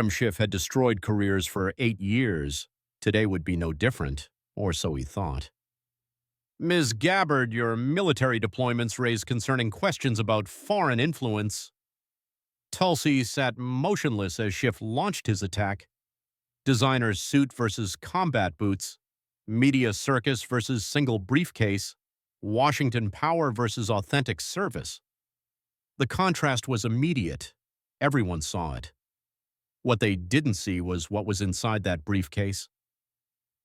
Schiff had destroyed careers for 8 years. Today would be no different, or so he thought. Ms. Gabbard, your military deployments raise concerning questions about foreign influence. Tulsi sat motionless as Schiff launched his attack. Designer suit versus combat boots. Media circus versus single briefcase. Washington power versus authentic service. The contrast was immediate. Everyone saw it. What they didn't see was what was inside that briefcase.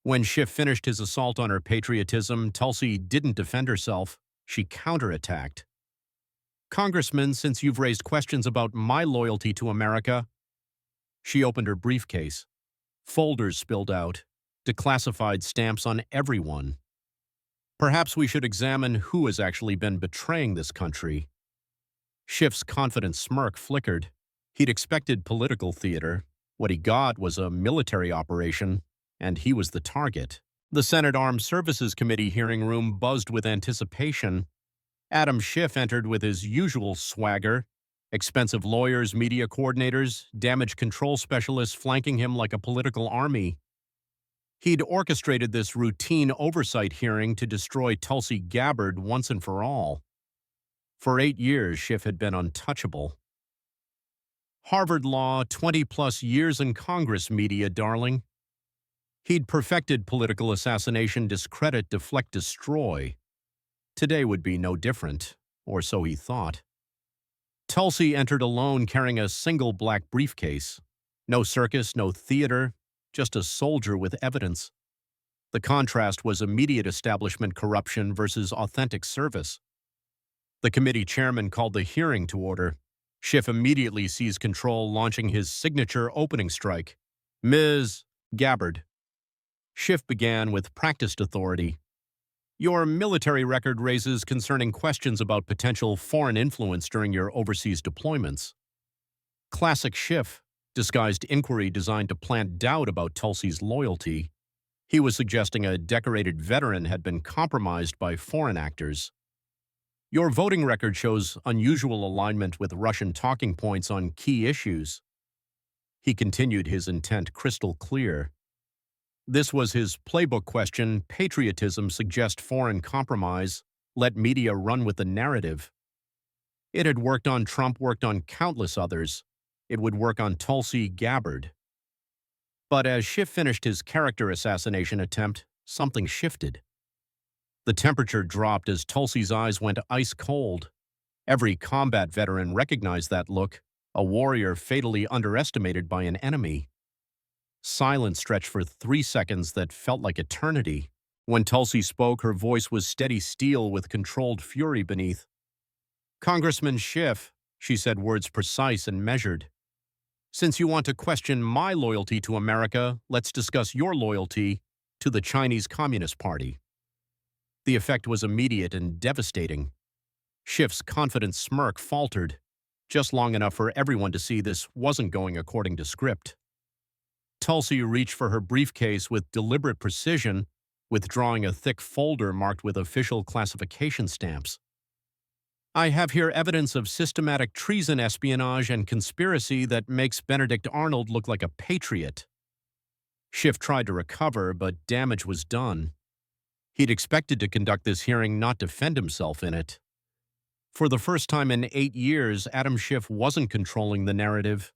When Schiff finished his assault on her patriotism, Tulsi didn't defend herself. She counterattacked. Congressman, since you've raised questions about my loyalty to America. She opened her briefcase. Folders spilled out, declassified stamps on everyone. Perhaps we should examine who has actually been betraying this country. Schiff's confident smirk flickered. He'd expected political theater. What he got was a military operation, and he was the target. The Senate Armed Services Committee hearing room buzzed with anticipation. Schiff entered with his usual swagger. Expensive lawyers, media coordinators, damage control specialists flanking him like a political army. He'd orchestrated this routine oversight hearing to destroy Tulsi Gabbard once and for all. For 8 years, Schiff had been untouchable. Harvard Law, 20-plus years in Congress, media darling. He'd perfected political assassination, discredit, deflect, destroy. Today would be no different, or so he thought. Tulsi entered alone carrying a single black briefcase. No circus, no theater, just a soldier with evidence. The contrast was immediate establishment corruption versus authentic service. The committee chairman called the hearing to order. Schiff immediately seized control, launching his signature opening strike. Ms. Gabbard. Schiff began with practiced authority. Your military record raises concerning questions about potential foreign influence during your overseas deployments. Classic Schiff, disguised inquiry designed to plant doubt about Tulsi's loyalty. He was suggesting a decorated veteran had been compromised by foreign actors. Your voting record shows unusual alignment with Russian talking points on key issues. He continued, his intent crystal clear. This was his playbook question: patriotism suggests foreign compromise, let media run with the narrative. It had worked on Trump, worked on countless others. It would work on Tulsi Gabbard. But as Schiff finished his character assassination attempt, something shifted. The temperature dropped as Tulsi's eyes went ice cold. Every combat veteran recognized that look, a warrior fatally underestimated by an enemy. Silence stretched for 3 seconds that felt like eternity. When Tulsi spoke, her voice was steady steel with controlled fury beneath. Congressman Schiff, she said, words precise and measured. Since you want to question my loyalty to America, let's discuss your loyalty to the Chinese Communist Party. The effect was immediate and devastating. Schiff's confident smirk faltered, just long enough for everyone to see this wasn't going according to script. Tulsi reached for her briefcase with deliberate precision, withdrawing a thick folder marked with official classification stamps. I have here evidence of systematic treason, espionage, and conspiracy that makes Benedict Arnold look like a patriot. Schiff tried to recover, but damage was done. He'd expected to conduct this hearing, not defend himself in it. For the first time in 8 years, Schiff wasn't controlling the narrative.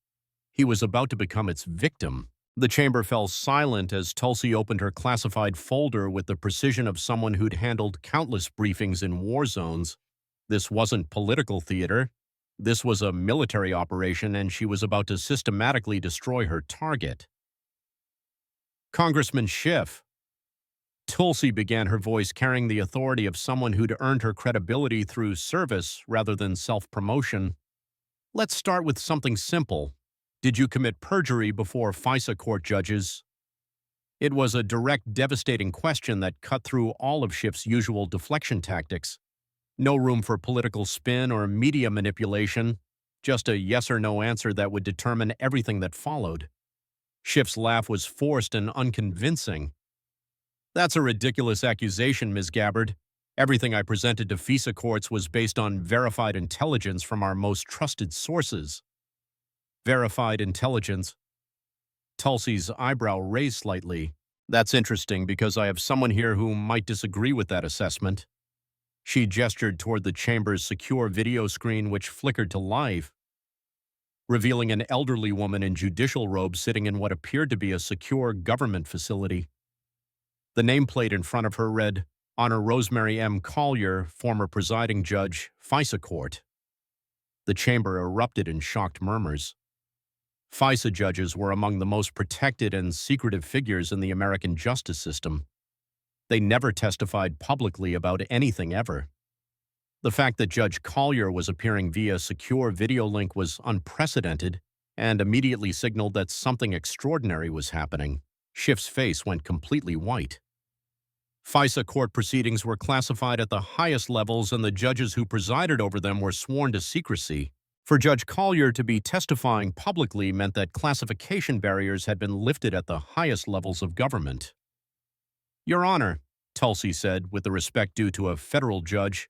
He was about to become its victim. The chamber fell silent as Tulsi opened her classified folder with the precision of someone who'd handled countless briefings in war zones. This wasn't political theater. This was a military operation, and she was about to systematically destroy her target. Congressman Schiff. Tulsi began, her voice carrying the authority of someone who'd earned her credibility through service rather than self-promotion. Let's start with something simple. Did you commit perjury before FISA court judges? It was a direct, devastating question that cut through all of Schiff's usual deflection tactics. No room for political spin or media manipulation, just a yes or no answer that would determine everything that followed. Schiff's laugh was forced and unconvincing. That's a ridiculous accusation, Ms. Gabbard. Everything I presented to FISA courts was based on verified intelligence from our most trusted sources. Verified intelligence? Tulsi's eyebrow raised slightly. That's interesting because I have someone here who might disagree with that assessment. She gestured toward the chamber's secure video screen, which flickered to life, revealing an elderly woman in judicial robes sitting in what appeared to be a secure government facility. The nameplate in front of her read, Honor Rosemary M. Collier, former presiding judge, FISA Court. The chamber erupted in shocked murmurs. FISA judges were among the most protected and secretive figures in the American justice system. They never testified publicly about anything ever. The fact that Judge Collier was appearing via secure video link was unprecedented and immediately signaled that something extraordinary was happening. Schiff's face went completely white. FISA court proceedings were classified at the highest levels, and the judges who presided over them were sworn to secrecy. For Judge Collier to be testifying publicly meant that classification barriers had been lifted at the highest levels of government. Your Honor, Tulsi said, with the respect due to a federal judge,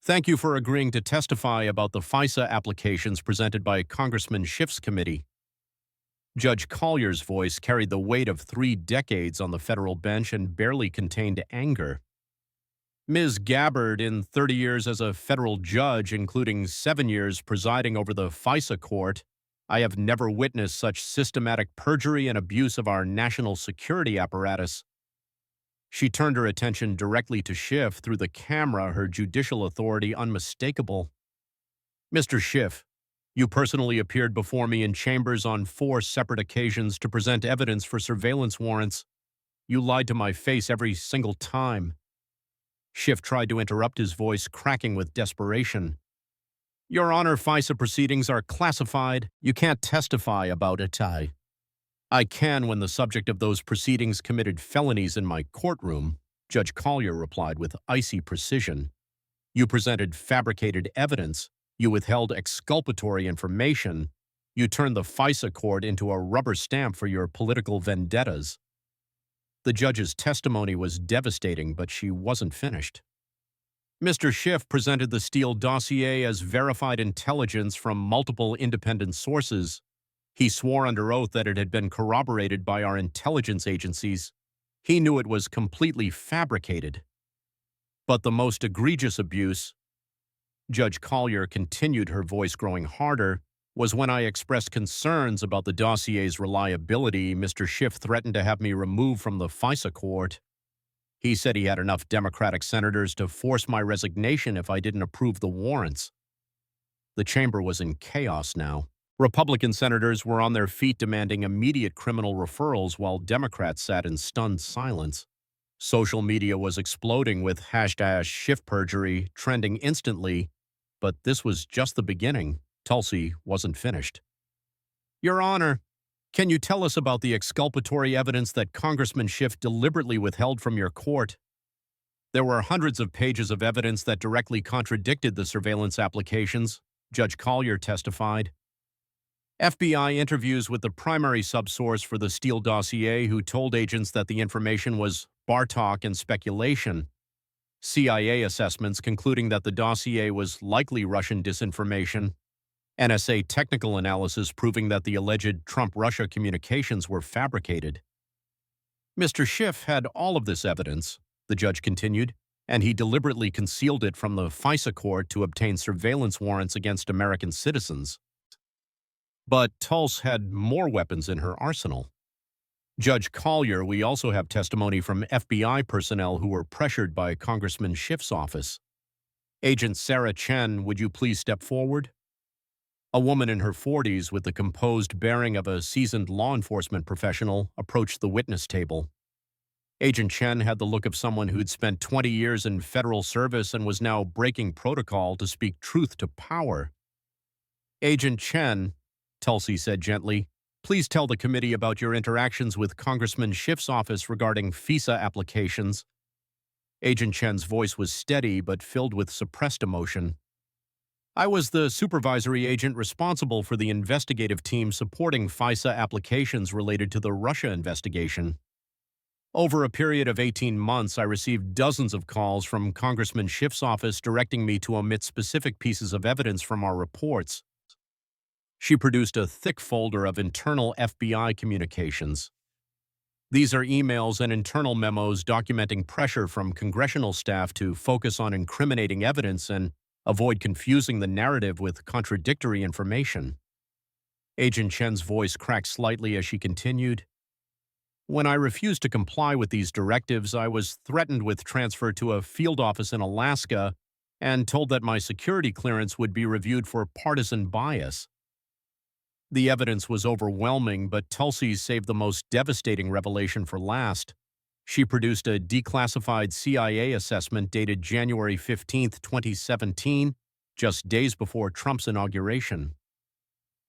thank you for agreeing to testify about the FISA applications presented by Congressman Schiff's committee. Judge Collier's voice carried the weight of 3 decades on the federal bench and barely contained anger. Ms. Gabbard, in 30 years as a federal judge, including 7 years presiding over the FISA court, I have never witnessed such systematic perjury and abuse of our national security apparatus. She turned her attention directly to Schiff through the camera, her judicial authority unmistakable. Mr. Schiff, you personally appeared before me in chambers on 4 separate occasions to present evidence for surveillance warrants. You lied to my face every single time. Schiff tried to interrupt, his voice cracking with desperation. Your Honor, FISA proceedings are classified. You can't testify about it. I can when the subject of those proceedings committed felonies in my courtroom, Judge Collier replied with icy precision. You presented fabricated evidence. You withheld exculpatory information. You turned the FISA court into a rubber stamp for your political vendettas. The judge's testimony was devastating, but she wasn't finished. Mr. Schiff presented the Steele dossier as verified intelligence from multiple independent sources. He swore under oath that it had been corroborated by our intelligence agencies. He knew it was completely fabricated. But the most egregious abuse, Judge Collier continued, her voice growing harder, was when I expressed concerns about the dossier's reliability. Mr. Schiff threatened to have me removed from the FISA court. He said he had enough Democratic senators to force my resignation if I didn't approve the warrants. The chamber was in chaos now. Republican senators were on their feet demanding immediate criminal referrals while Democrats sat in stunned silence. Social media was exploding with #SchiffPerjury trending instantly, but this was just the beginning. Tulsi wasn't finished. Your Honor, can you tell us about the exculpatory evidence that Congressman Schiff deliberately withheld from your court? There were hundreds of pages of evidence that directly contradicted the surveillance applications, Judge Collier testified. FBI interviews with the primary subsource for the Steele dossier, who told agents that the information was bartalk and speculation. CIA assessments concluding that the dossier was likely Russian disinformation. NSA technical analysis proving that the alleged Trump-Russia communications were fabricated. Mr. Schiff had all of this evidence, the judge continued, and he deliberately concealed it from the FISA court to obtain surveillance warrants against American citizens. But Tulsi had more weapons in her arsenal. Judge Collier, we also have testimony from FBI personnel who were pressured by Congressman Schiff's office. Agent Sarah Chen, would you please step forward? A woman in her 40s with the composed bearing of a seasoned law enforcement professional approached the witness table. Agent Chen had the look of someone who'd spent 20 years in federal service and was now breaking protocol to speak truth to power. Agent Chen, Tulsi said gently, please tell the committee about your interactions with Congressman Schiff's office regarding FISA applications. Agent Chen's voice was steady but filled with suppressed emotion. I was the supervisory agent responsible for the investigative team supporting FISA applications related to the Russia investigation. Over a period of 18 months, I received dozens of calls from Congressman Schiff's office directing me to omit specific pieces of evidence from our reports. She produced a thick folder of internal FBI communications. These are emails and internal memos documenting pressure from congressional staff to focus on incriminating evidence and avoid confusing the narrative with contradictory information. Agent Chen's voice cracked slightly as she continued. When I refused to comply with these directives, I was threatened with transfer to a field office in Alaska and told that my security clearance would be reviewed for partisan bias. The evidence was overwhelming, but Tulsi saved the most devastating revelation for last. She produced a declassified CIA assessment dated January 15, 2017, just days before Trump's inauguration.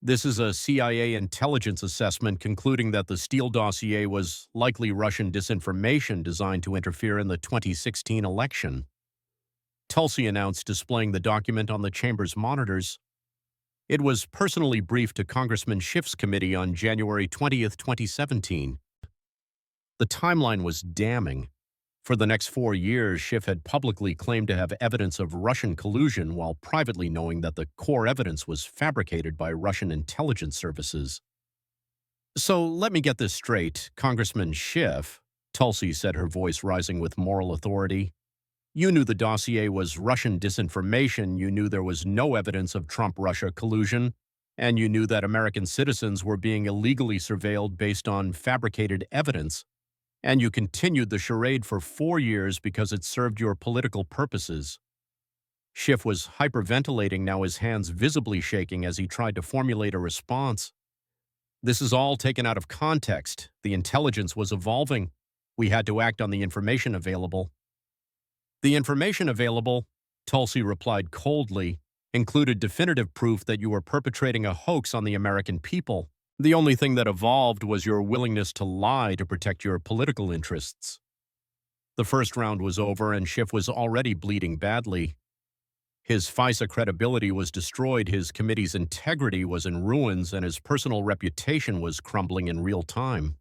This is a CIA intelligence assessment concluding that the Steele dossier was likely Russian disinformation designed to interfere in the 2016 election. Tulsi announced, displaying the document on the chamber's monitors. It was personally briefed to Congressman Schiff's committee on January 20, 2017. The timeline was damning. For the next 4 years, Schiff had publicly claimed to have evidence of Russian collusion while privately knowing that the core evidence was fabricated by Russian intelligence services. So let me get this straight, Congressman Schiff, Tulsi said, her voice rising with moral authority. You knew the dossier was Russian disinformation, you knew there was no evidence of Trump-Russia collusion, and you knew that American citizens were being illegally surveilled based on fabricated evidence, and you continued the charade for 4 years because it served your political purposes. Schiff was hyperventilating now, his hands visibly shaking as he tried to formulate a response. This is all taken out of context. The intelligence was evolving. We had to act on the information available. The information available, Tulsi replied coldly, included definitive proof that you were perpetrating a hoax on the American people. The only thing that evolved was your willingness to lie to protect your political interests. The first round was over and Schiff was already bleeding badly. His FISA credibility was destroyed, his committee's integrity was in ruins, and his personal reputation was crumbling in real time.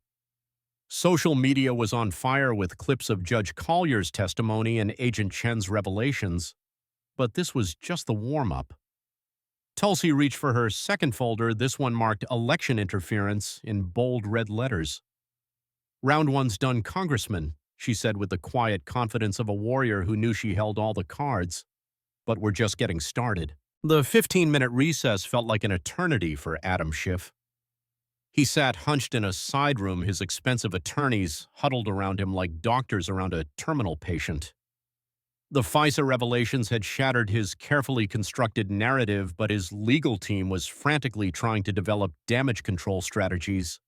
Social media was on fire with clips of Judge Collier's testimony and Agent Chen's revelations, but this was just the warm-up. Tulsi reached for her second folder. This one marked election interference in bold red letters. Round one's done, Congressman, she said with the quiet confidence of a warrior who knew she held all the cards. But we're just getting started. The 15-minute recess felt like an eternity for Adam Schiff. He sat hunched in a side room, his expensive attorneys huddled around him like doctors around a terminal patient. The FISA revelations had shattered his carefully constructed narrative, but his legal team was frantically trying to develop damage control strategies.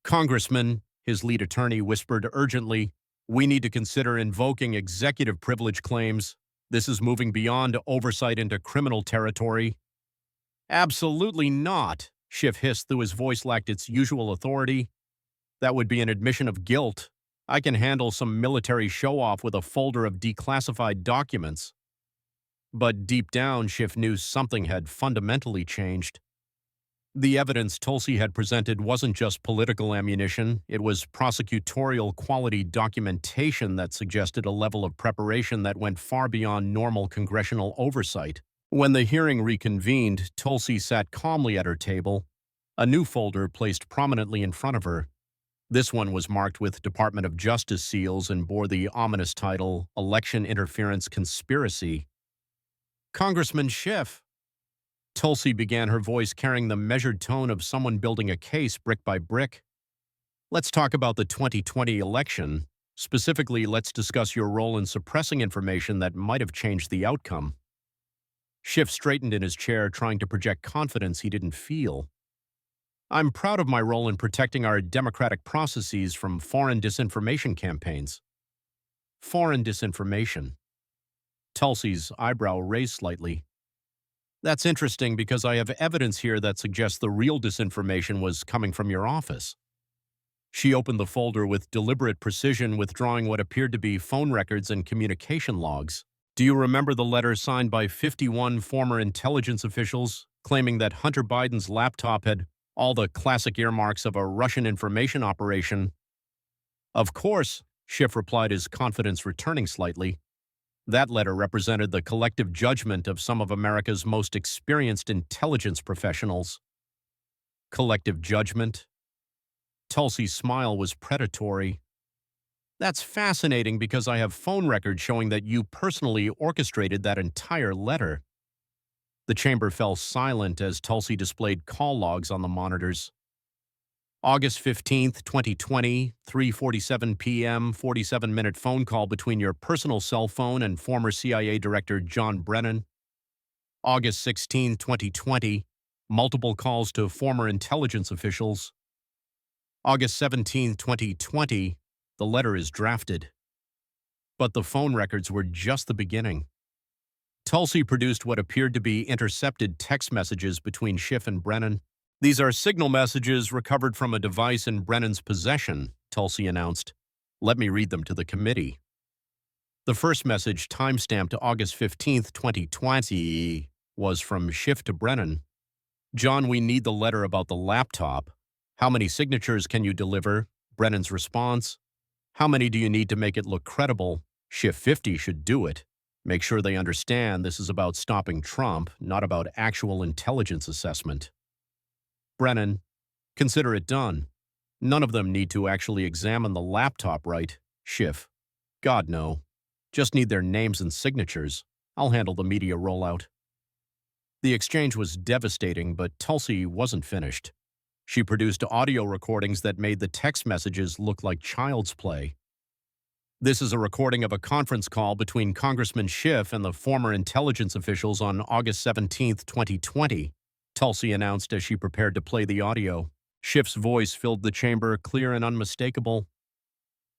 Congressman, his lead attorney whispered urgently, we need to consider invoking executive privilege claims. This is moving beyond oversight into criminal territory. Absolutely not, Schiff hissed, though his voice lacked its usual authority. That would be an admission of guilt. I can handle some military show-off with a folder of declassified documents. But deep down, Schiff knew something had fundamentally changed. The evidence Tulsi had presented wasn't just political ammunition, it was prosecutorial-quality documentation that suggested a level of preparation that went far beyond normal congressional oversight. When the hearing reconvened, Tulsi sat calmly at her table, a new folder placed prominently in front of her. This one was marked with Department of Justice seals and bore the ominous title, Election Interference Conspiracy. Congressman Schiff. Tulsi began, her voice carrying the measured tone of someone building a case brick by brick. Let's talk about the 2020 election. Specifically, let's discuss your role in suppressing information that might have changed the outcome. Schiff straightened in his chair, trying to project confidence he didn't feel. I'm proud of my role in protecting our democratic processes from foreign disinformation campaigns. Foreign disinformation. Tulsi's eyebrow raised slightly. That's interesting because I have evidence here that suggests the real disinformation was coming from your office. She opened the folder with deliberate precision, withdrawing what appeared to be phone records and communication logs. Do you remember the letter signed by 51 former intelligence officials claiming that Hunter Biden's laptop had all the classic earmarks of a Russian information operation? Of course, Schiff replied, his confidence returning slightly. That letter represented the collective judgment of some of America's most experienced intelligence professionals. Collective judgment? Tulsi's smile was predatory. That's fascinating because I have phone records showing that you personally orchestrated that entire letter. The chamber fell silent as Tulsi displayed call logs on the monitors. August 15th, 2020, 3:47 p.m., 47-minute phone call between your personal cell phone and former CIA Director John Brennan. August 16, 2020, multiple calls to former intelligence officials. August 17, 2020, the letter is drafted. But the phone records were just the beginning. Tulsi produced what appeared to be intercepted text messages between Schiff and Brennan. These are signal messages recovered from a device in Brennan's possession, Tulsi announced. Let me read them to the committee. The first message, timestamped August 15, 2020, was from Schiff to Brennan. John, we need the letter about the laptop. How many signatures can you deliver? Brennan's response. How many do you need to make it look credible? Schiff 50 should do it. Make sure they understand this is about stopping Trump, not about actual intelligence assessment. Brennan, consider it done. None of them need to actually examine the laptop, right? Schiff, God, no. Just need their names and signatures. I'll handle the media rollout. The exchange was devastating, but Tulsi wasn't finished. She produced audio recordings that made the text messages look like child's play. This is a recording of a conference call between Congressman Schiff and the former intelligence officials on August 17, 2020, Tulsi announced as she prepared to play the audio. Schiff's voice filled the chamber, clear and unmistakable.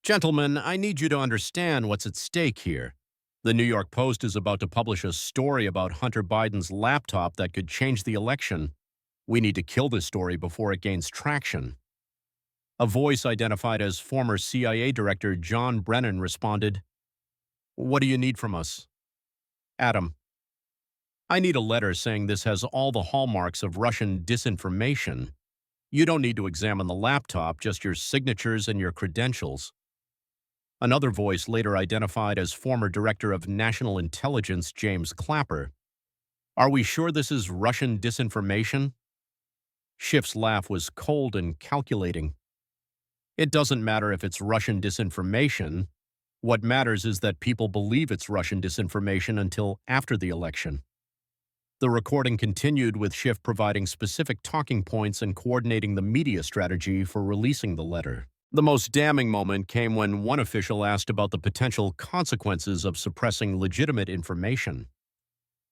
Gentlemen, I need you to understand what's at stake here. The New York Post is about to publish a story about Hunter Biden's laptop that could change the election. We need to kill this story before it gains traction. A voice identified as former CIA Director John Brennan responded, What do you need from us? Adam, I need a letter saying this has all the hallmarks of Russian disinformation. You don't need to examine the laptop, just your signatures and your credentials. Another voice later identified as former Director of National Intelligence James Clapper. Are we sure this is Russian disinformation? Schiff's laugh was cold and calculating. It doesn't matter if it's Russian disinformation. What matters is that people believe it's Russian disinformation until after the election. The recording continued with Schiff providing specific talking points and coordinating the media strategy for releasing the letter. The most damning moment came when one official asked about the potential consequences of suppressing legitimate information.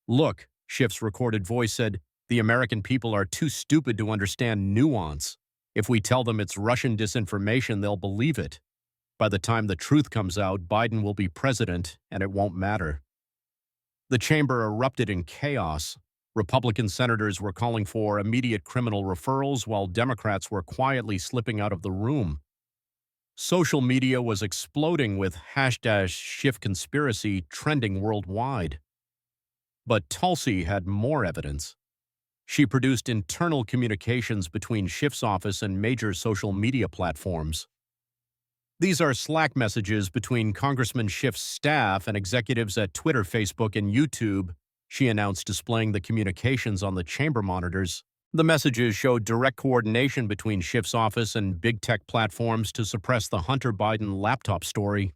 Look, Schiff's recorded voice said, the American people are too stupid to understand nuance. If we tell them it's Russian disinformation, they'll believe it. By the time the truth comes out, Biden will be president, and it won't matter. The chamber erupted in chaos. Republican senators were calling for immediate criminal referrals, while Democrats were quietly slipping out of the room. Social media was exploding with #SchiffConspiracy trending worldwide. But Tulsi had more evidence. She produced internal communications between Schiff's office and major social media platforms. These are Slack messages between Congressman Schiff's staff and executives at Twitter, Facebook, and YouTube, she announced, displaying the communications on the chamber monitors. The messages showed direct coordination between Schiff's office and big tech platforms to suppress the Hunter Biden laptop story.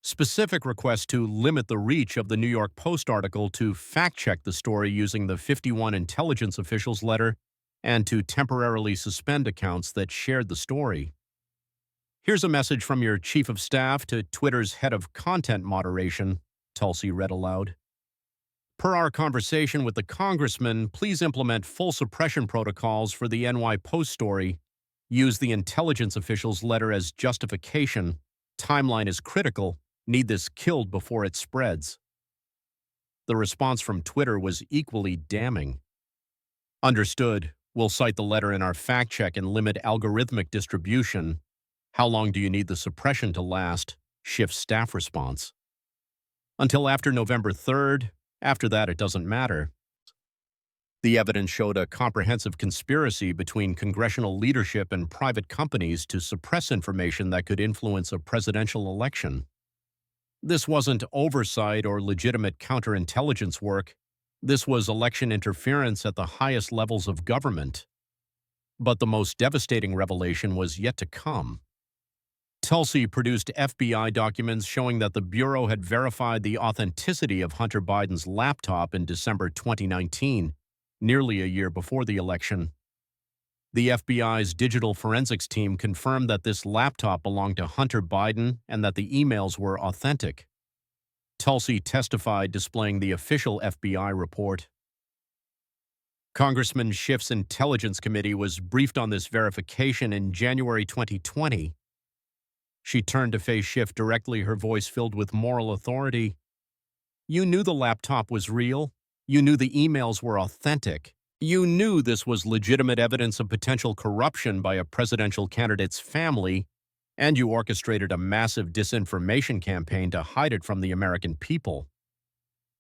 Specific requests to limit the reach of the New York Post article to fact-check the story using the 51 intelligence officials letter and to temporarily suspend accounts that shared the story. Here's a message from your chief of staff to Twitter's head of content moderation, Tulsi read aloud. Per our conversation with the congressman, please implement full suppression protocols for the NY Post story. Use the intelligence officials letter as justification. Timeline is critical. Need this killed before it spreads. The response from Twitter was equally damning. Understood. We'll cite the letter in our fact check and limit algorithmic distribution. How long do you need the suppression to last? Schiff's staff response. Until after November 3rd. After that, it doesn't matter. The evidence showed a comprehensive conspiracy between congressional leadership and private companies to suppress information that could influence a presidential election. This wasn't oversight or legitimate counterintelligence work. This was election interference at the highest levels of government. But the most devastating revelation was yet to come. Tulsi produced FBI documents showing that the Bureau had verified the authenticity of Hunter Biden's laptop in December 2019, nearly a year before the election. The FBI's digital forensics team confirmed that this laptop belonged to Hunter Biden and that the emails were authentic. Tulsi testified, displaying the official FBI report. Congressman Schiff's Intelligence Committee was briefed on this verification in January 2020. She turned to face Schiff directly, her voice filled with moral authority. You knew the laptop was real. You knew the emails were authentic. You knew this was legitimate evidence of potential corruption by a presidential candidate's family, and you orchestrated a massive disinformation campaign to hide it from the American people.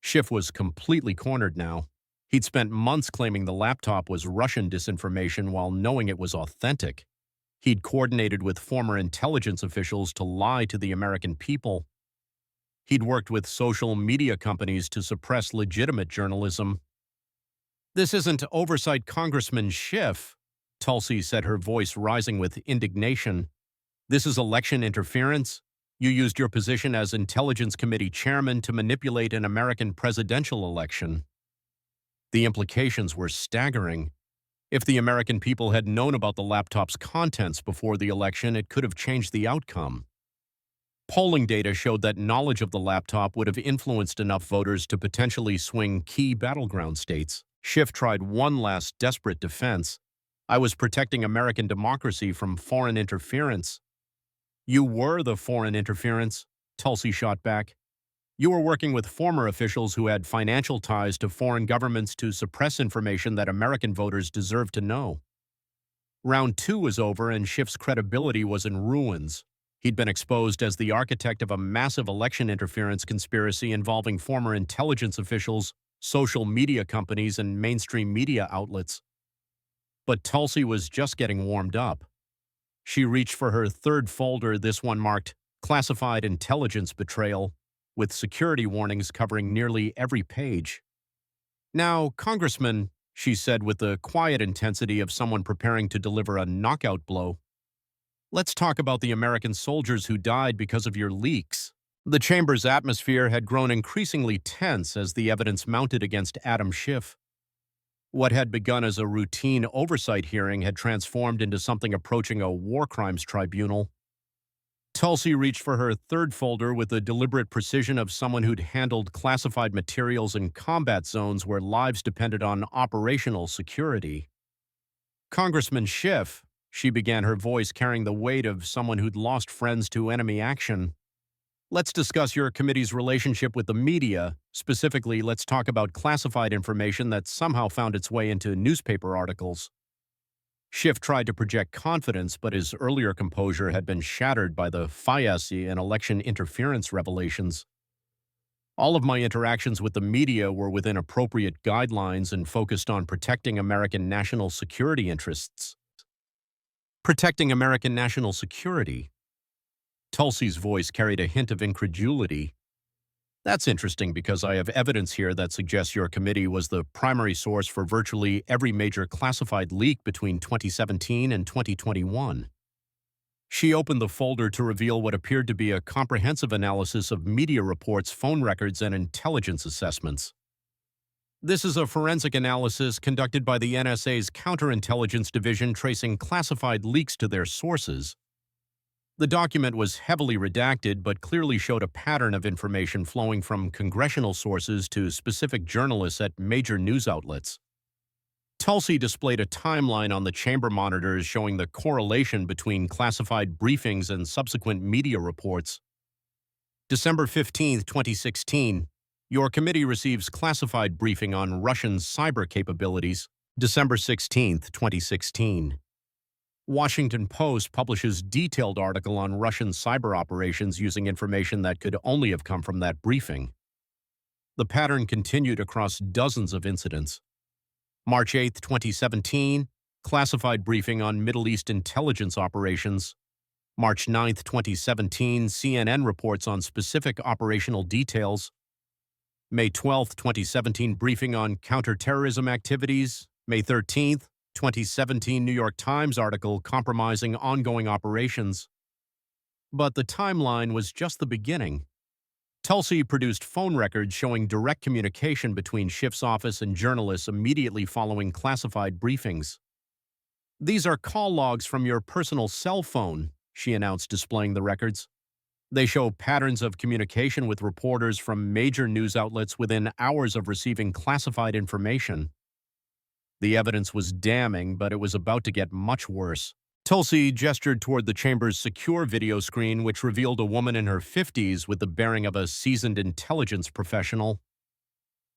Schiff was completely cornered now. He'd spent months claiming the laptop was Russian disinformation while knowing it was authentic. He'd coordinated with former intelligence officials to lie to the American people. He'd worked with social media companies to suppress legitimate journalism. This isn't oversight, Congressman Schiff, Tulsi said, her voice rising with indignation. This is election interference. You used your position as Intelligence Committee chairman to manipulate an American presidential election. The implications were staggering. If the American people had known about the laptop's contents before the election, it could have changed the outcome. Polling data showed that knowledge of the laptop would have influenced enough voters to potentially swing key battleground states. Schiff tried one last desperate defense. I was protecting American democracy from foreign interference. You were the foreign interference, Tulsi shot back. You were working with former officials who had financial ties to foreign governments to suppress information that American voters deserved to know. Round 2 was over and Schiff's credibility was in ruins. He'd been exposed as the architect of a massive election interference conspiracy involving former intelligence officials, social media companies, and mainstream media outlets. But Tulsi was just getting warmed up. She reached for her third folder, this one marked Classified Intelligence Betrayal, with security warnings covering nearly every page. Now, Congressman, she said with the quiet intensity of someone preparing to deliver a knockout blow, let's talk about the American soldiers who died because of your leaks. The chamber's atmosphere had grown increasingly tense as the evidence mounted against Adam Schiff. What had begun as a routine oversight hearing had transformed into something approaching a war crimes tribunal. Tulsi reached for her third folder with the deliberate precision of someone who'd handled classified materials in combat zones where lives depended on operational security. Congressman Schiff, she began, her voice carrying the weight of someone who'd lost friends to enemy action. Let's discuss your committee's relationship with the media. Specifically, let's talk about classified information that somehow found its way into newspaper articles. Schiff tried to project confidence, but his earlier composure had been shattered by the FIAC and election interference revelations. All of my interactions with the media were within appropriate guidelines and focused on protecting American national security interests. Protecting American national security? Tulsi's voice carried a hint of incredulity. That's interesting because I have evidence here that suggests your committee was the primary source for virtually every major classified leak between 2017 and 2021. She opened the folder to reveal what appeared to be a comprehensive analysis of media reports, phone records, and intelligence assessments. This is a forensic analysis conducted by the NSA's Counterintelligence Division tracing classified leaks to their sources. The document was heavily redacted but clearly showed a pattern of information flowing from congressional sources to specific journalists at major news outlets. Tulsi displayed a timeline on the chamber monitors showing the correlation between classified briefings and subsequent media reports. December 15, 2016, your committee receives classified briefing on Russian cyber capabilities. December 16, 2016. Washington Post publishes detailed article on Russian cyber operations using information that could only have come from that briefing. The pattern continued across dozens of incidents. March 8, 2017, classified briefing on Middle East intelligence operations. March 9, 2017, CNN reports on specific operational details. May 12, 2017, briefing on counterterrorism activities. May 13, 2017, New York Times article compromising ongoing operations. But the timeline was just the beginning. Tulsi produced phone records showing direct communication between Schiff's office and journalists immediately following classified briefings. "These are call logs from your personal cell phone," she announced, displaying the records. They show patterns of communication with reporters from major news outlets within hours of receiving classified information. The evidence was damning, but it was about to get much worse. Tulsi gestured toward the chamber's secure video screen, which revealed a woman in her 50s with the bearing of a seasoned intelligence professional.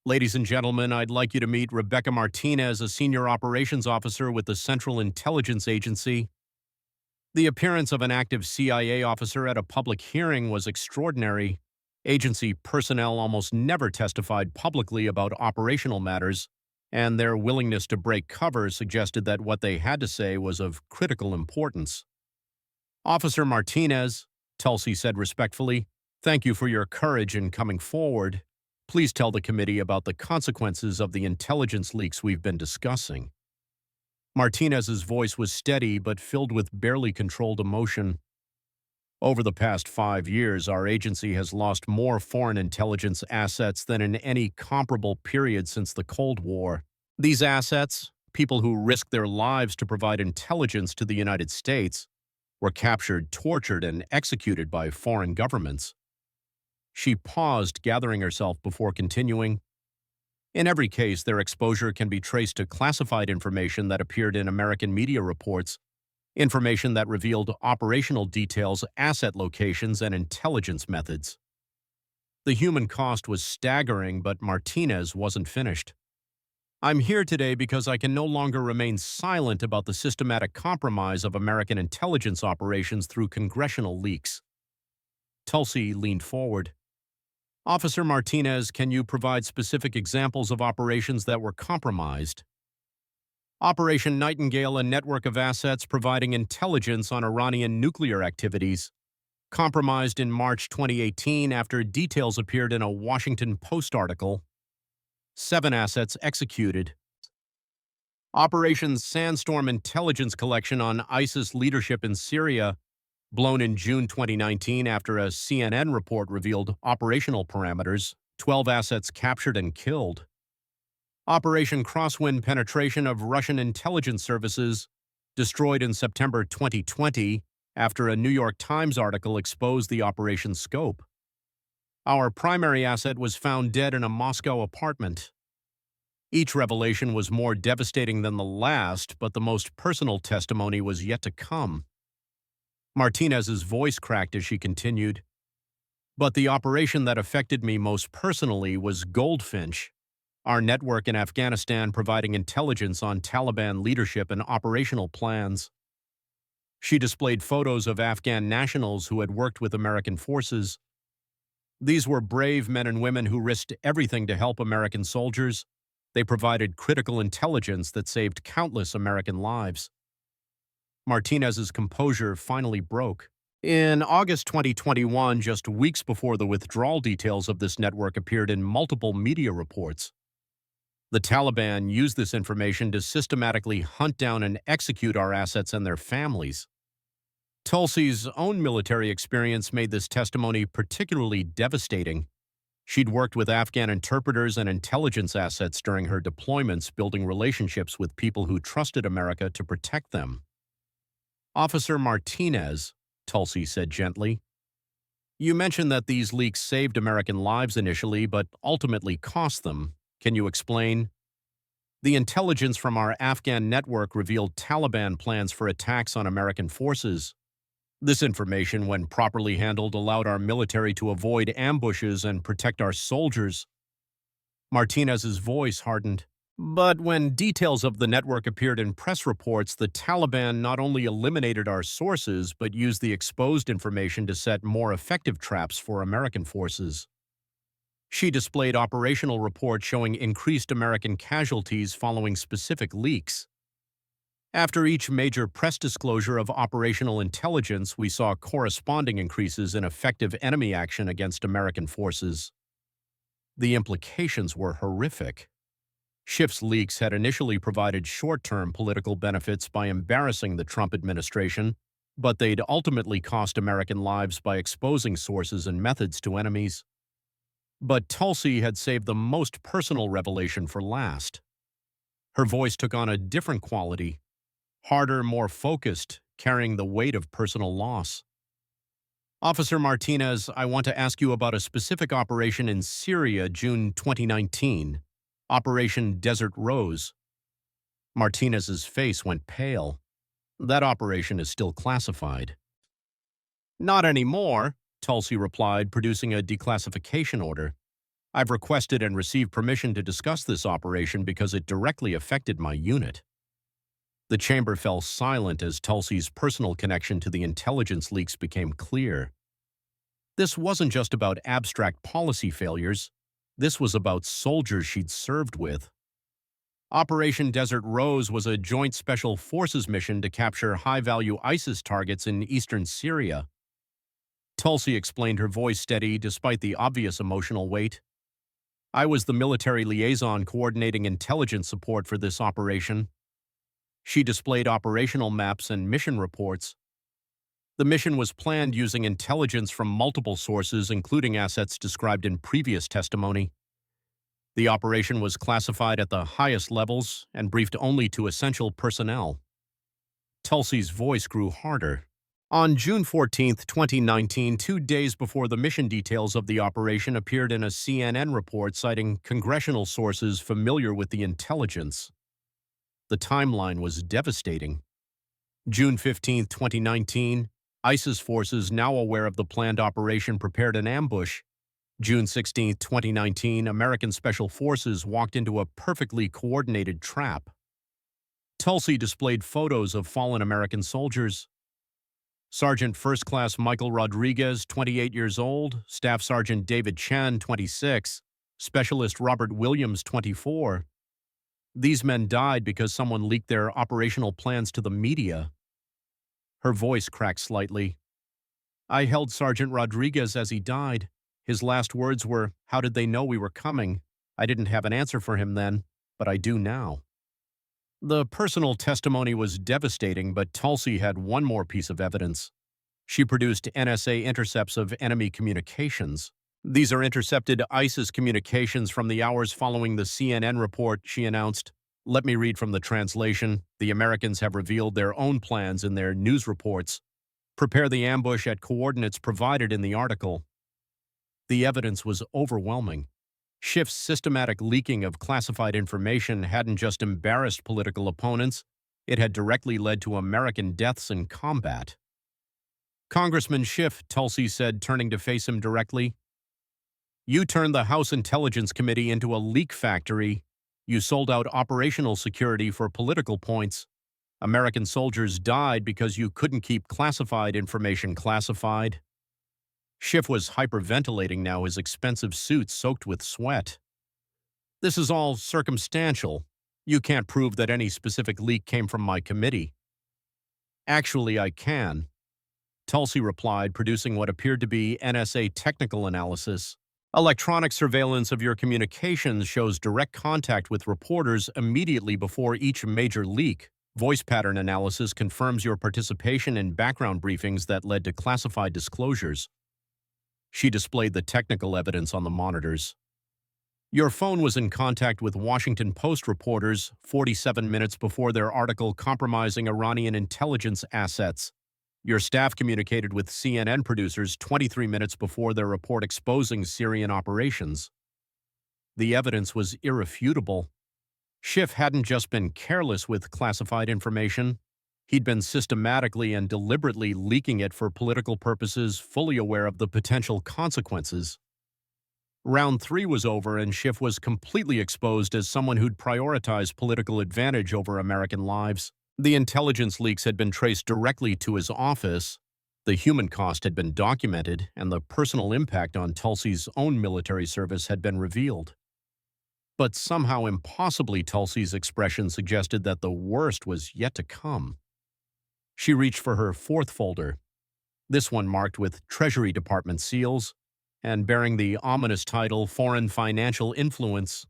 "Ladies and gentlemen, I'd like you to meet Rebecca Martinez, a senior operations officer with the Central Intelligence Agency." The appearance of an active CIA officer at a public hearing was extraordinary. Agency personnel almost never testified publicly about operational matters, and their willingness to break cover suggested that what they had to say was of critical importance. "Officer Martinez," Tulsi said respectfully, "thank you for your courage in coming forward. Please tell the committee about the consequences of the intelligence leaks we've been discussing." Martinez's voice was steady but filled with barely controlled emotion. "Over the past 5 years, our agency has lost more foreign intelligence assets than in any comparable period since the Cold War. These assets, people who risked their lives to provide intelligence to the United States, were captured, tortured, and executed by foreign governments." She paused, gathering herself before continuing. "In every case, their exposure can be traced to classified information that appeared in American media reports, information that revealed operational details, asset locations, and intelligence methods." The human cost was staggering, but Martinez wasn't finished. "I'm here today because I can no longer remain silent about the systematic compromise of American intelligence operations through congressional leaks." Tulsi leaned forward. "Officer Martinez, can you provide specific examples of operations that were compromised?" "Operation Nightingale, a network of assets providing intelligence on Iranian nuclear activities, compromised in March 2018 after details appeared in a Washington Post article. 7 assets executed." "Operation Sandstorm intelligence collection on ISIS leadership in Syria, blown in June 2019 after a CNN report revealed operational parameters, 12 assets captured and killed." "Operation Crosswind penetration of Russian intelligence services, destroyed in September 2020 after a New York Times article exposed the operation's scope. Our primary asset was found dead in a Moscow apartment." Each revelation was more devastating than the last, but the most personal testimony was yet to come. Martinez's voice cracked as she continued. "But the operation that affected me most personally was Goldfinch, our network in Afghanistan providing intelligence on Taliban leadership and operational plans." She displayed photos of Afghan nationals who had worked with American forces. "These were brave men and women who risked everything to help American soldiers. They provided critical intelligence that saved countless American lives." Martinez's composure finally broke. In August 2021, just weeks before the withdrawal details of this network appeared in multiple media reports, the Taliban used this information to systematically hunt down and execute our assets and their families. Tulsi's own military experience made this testimony particularly devastating. She'd worked with Afghan interpreters and intelligence assets during her deployments, building relationships with people who trusted America to protect them. "Officer Martinez," Tulsi said gently, "you mentioned that these leaks saved American lives initially, but ultimately cost them. Can you explain?" "The intelligence from our Afghan network revealed Taliban plans for attacks on American forces. This information, when properly handled, allowed our military to avoid ambushes and protect our soldiers." Martinez's voice hardened. "But when details of the network appeared in press reports, the Taliban not only eliminated our sources, but used the exposed information to set more effective traps for American forces." She displayed operational reports showing increased American casualties following specific leaks. After each major press disclosure of operational intelligence, we saw corresponding increases in effective enemy action against American forces. The implications were horrific. Schiff's leaks had initially provided short-term political benefits by embarrassing the Trump administration, but they'd ultimately cost American lives by exposing sources and methods to enemies. But Tulsi had saved the most personal revelation for last. Her voice took on a different quality, harder, more focused, carrying the weight of personal loss. Officer Martinez, I want to ask you about a specific operation in Syria, June 2019, Operation Desert Rose. Martinez's face went pale. That operation is still classified. Not anymore, Tulsi replied, producing a declassification order. I've requested and received permission to discuss this operation because it directly affected my unit. The chamber fell silent as Tulsi's personal connection to the intelligence leaks became clear. This wasn't just about abstract policy failures. This was about soldiers she'd served with. Operation Desert Rose was a joint special forces mission to capture high-value ISIS targets in eastern Syria. Tulsi explained, her voice steady despite the obvious emotional weight. I was the military liaison coordinating intelligence support for this operation. She displayed operational maps and mission reports. The mission was planned using intelligence from multiple sources, including assets described in previous testimony. The operation was classified at the highest levels and briefed only to essential personnel. Tulsi's voice grew harder. On June 14, 2019, 2 days before the mission details of the operation appeared in a CNN report citing congressional sources familiar with the intelligence. The timeline was devastating. June 15, 2019, ISIS forces now aware of the planned operation prepared an ambush. June 16, 2019, American Special Forces walked into a perfectly coordinated trap. Tulsi displayed photos of fallen American soldiers. Sergeant First Class Michael Rodriguez, 28 years old, Staff Sergeant David Chen, 26, Specialist Robert Williams, 24. These men died because someone leaked their operational plans to the media. Her voice cracked slightly. I held Sergeant Rodriguez as he died. His last words were, "How did they know we were coming?" I didn't have an answer for him then, but I do now. The personal testimony was devastating, but Tulsi had one more piece of evidence. She produced NSA intercepts of enemy communications. These are intercepted ISIS communications from the hours following the CNN report, she announced. Let me read from the translation. The Americans have revealed their own plans in their news reports. Prepare the ambush at coordinates provided in the article. The evidence was overwhelming. Schiff's systematic leaking of classified information hadn't just embarrassed political opponents, it had directly led to American deaths in combat. Congressman Schiff, Tulsi said, turning to face him directly, you turned the House Intelligence Committee into a leak factory. You sold out operational security for political points. American soldiers died because you couldn't keep classified information classified. Schiff was hyperventilating now, his expensive suit soaked with sweat. This is all circumstantial. You can't prove that any specific leak came from my committee. Actually, I can. Tulsi replied, producing what appeared to be NSA technical analysis. Electronic surveillance of your communications shows direct contact with reporters immediately before each major leak. Voice pattern analysis confirms your participation in background briefings that led to classified disclosures. She displayed the technical evidence on the monitors. Your phone was in contact with Washington Post reporters 47 minutes before their article compromising Iranian intelligence assets. Your staff communicated with CNN producers 23 minutes before their report exposing Syrian operations. The evidence was irrefutable. Schiff hadn't just been careless with classified information. He'd been systematically and deliberately leaking it for political purposes, fully aware of the potential consequences. Round 3 was over, and Schiff was completely exposed as someone who'd prioritized political advantage over American lives. The intelligence leaks had been traced directly to his office, the human cost had been documented, and the personal impact on Tulsi's own military service had been revealed. But somehow impossibly Tulsi's expression suggested that the worst was yet to come. She reached for her fourth folder, this one marked with Treasury Department seals and bearing the ominous title Foreign Financial Influence.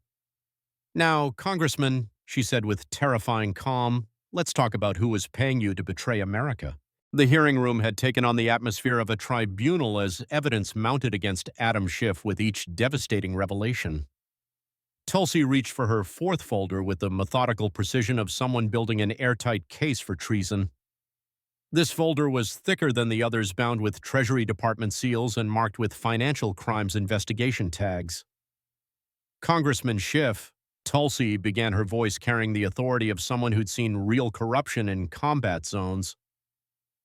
"Now, Congressman," she said with terrifying calm, "let's talk about who was paying you to betray America." The hearing room had taken on the atmosphere of a tribunal as evidence mounted against Adam Schiff with each devastating revelation. Tulsi reached for her fourth folder with the methodical precision of someone building an airtight case for treason. This folder was thicker than the others, bound with Treasury Department seals and marked with financial crimes investigation tags. "Congressman Schiff," Tulsi began, her voice carrying the authority of someone who'd seen real corruption in combat zones,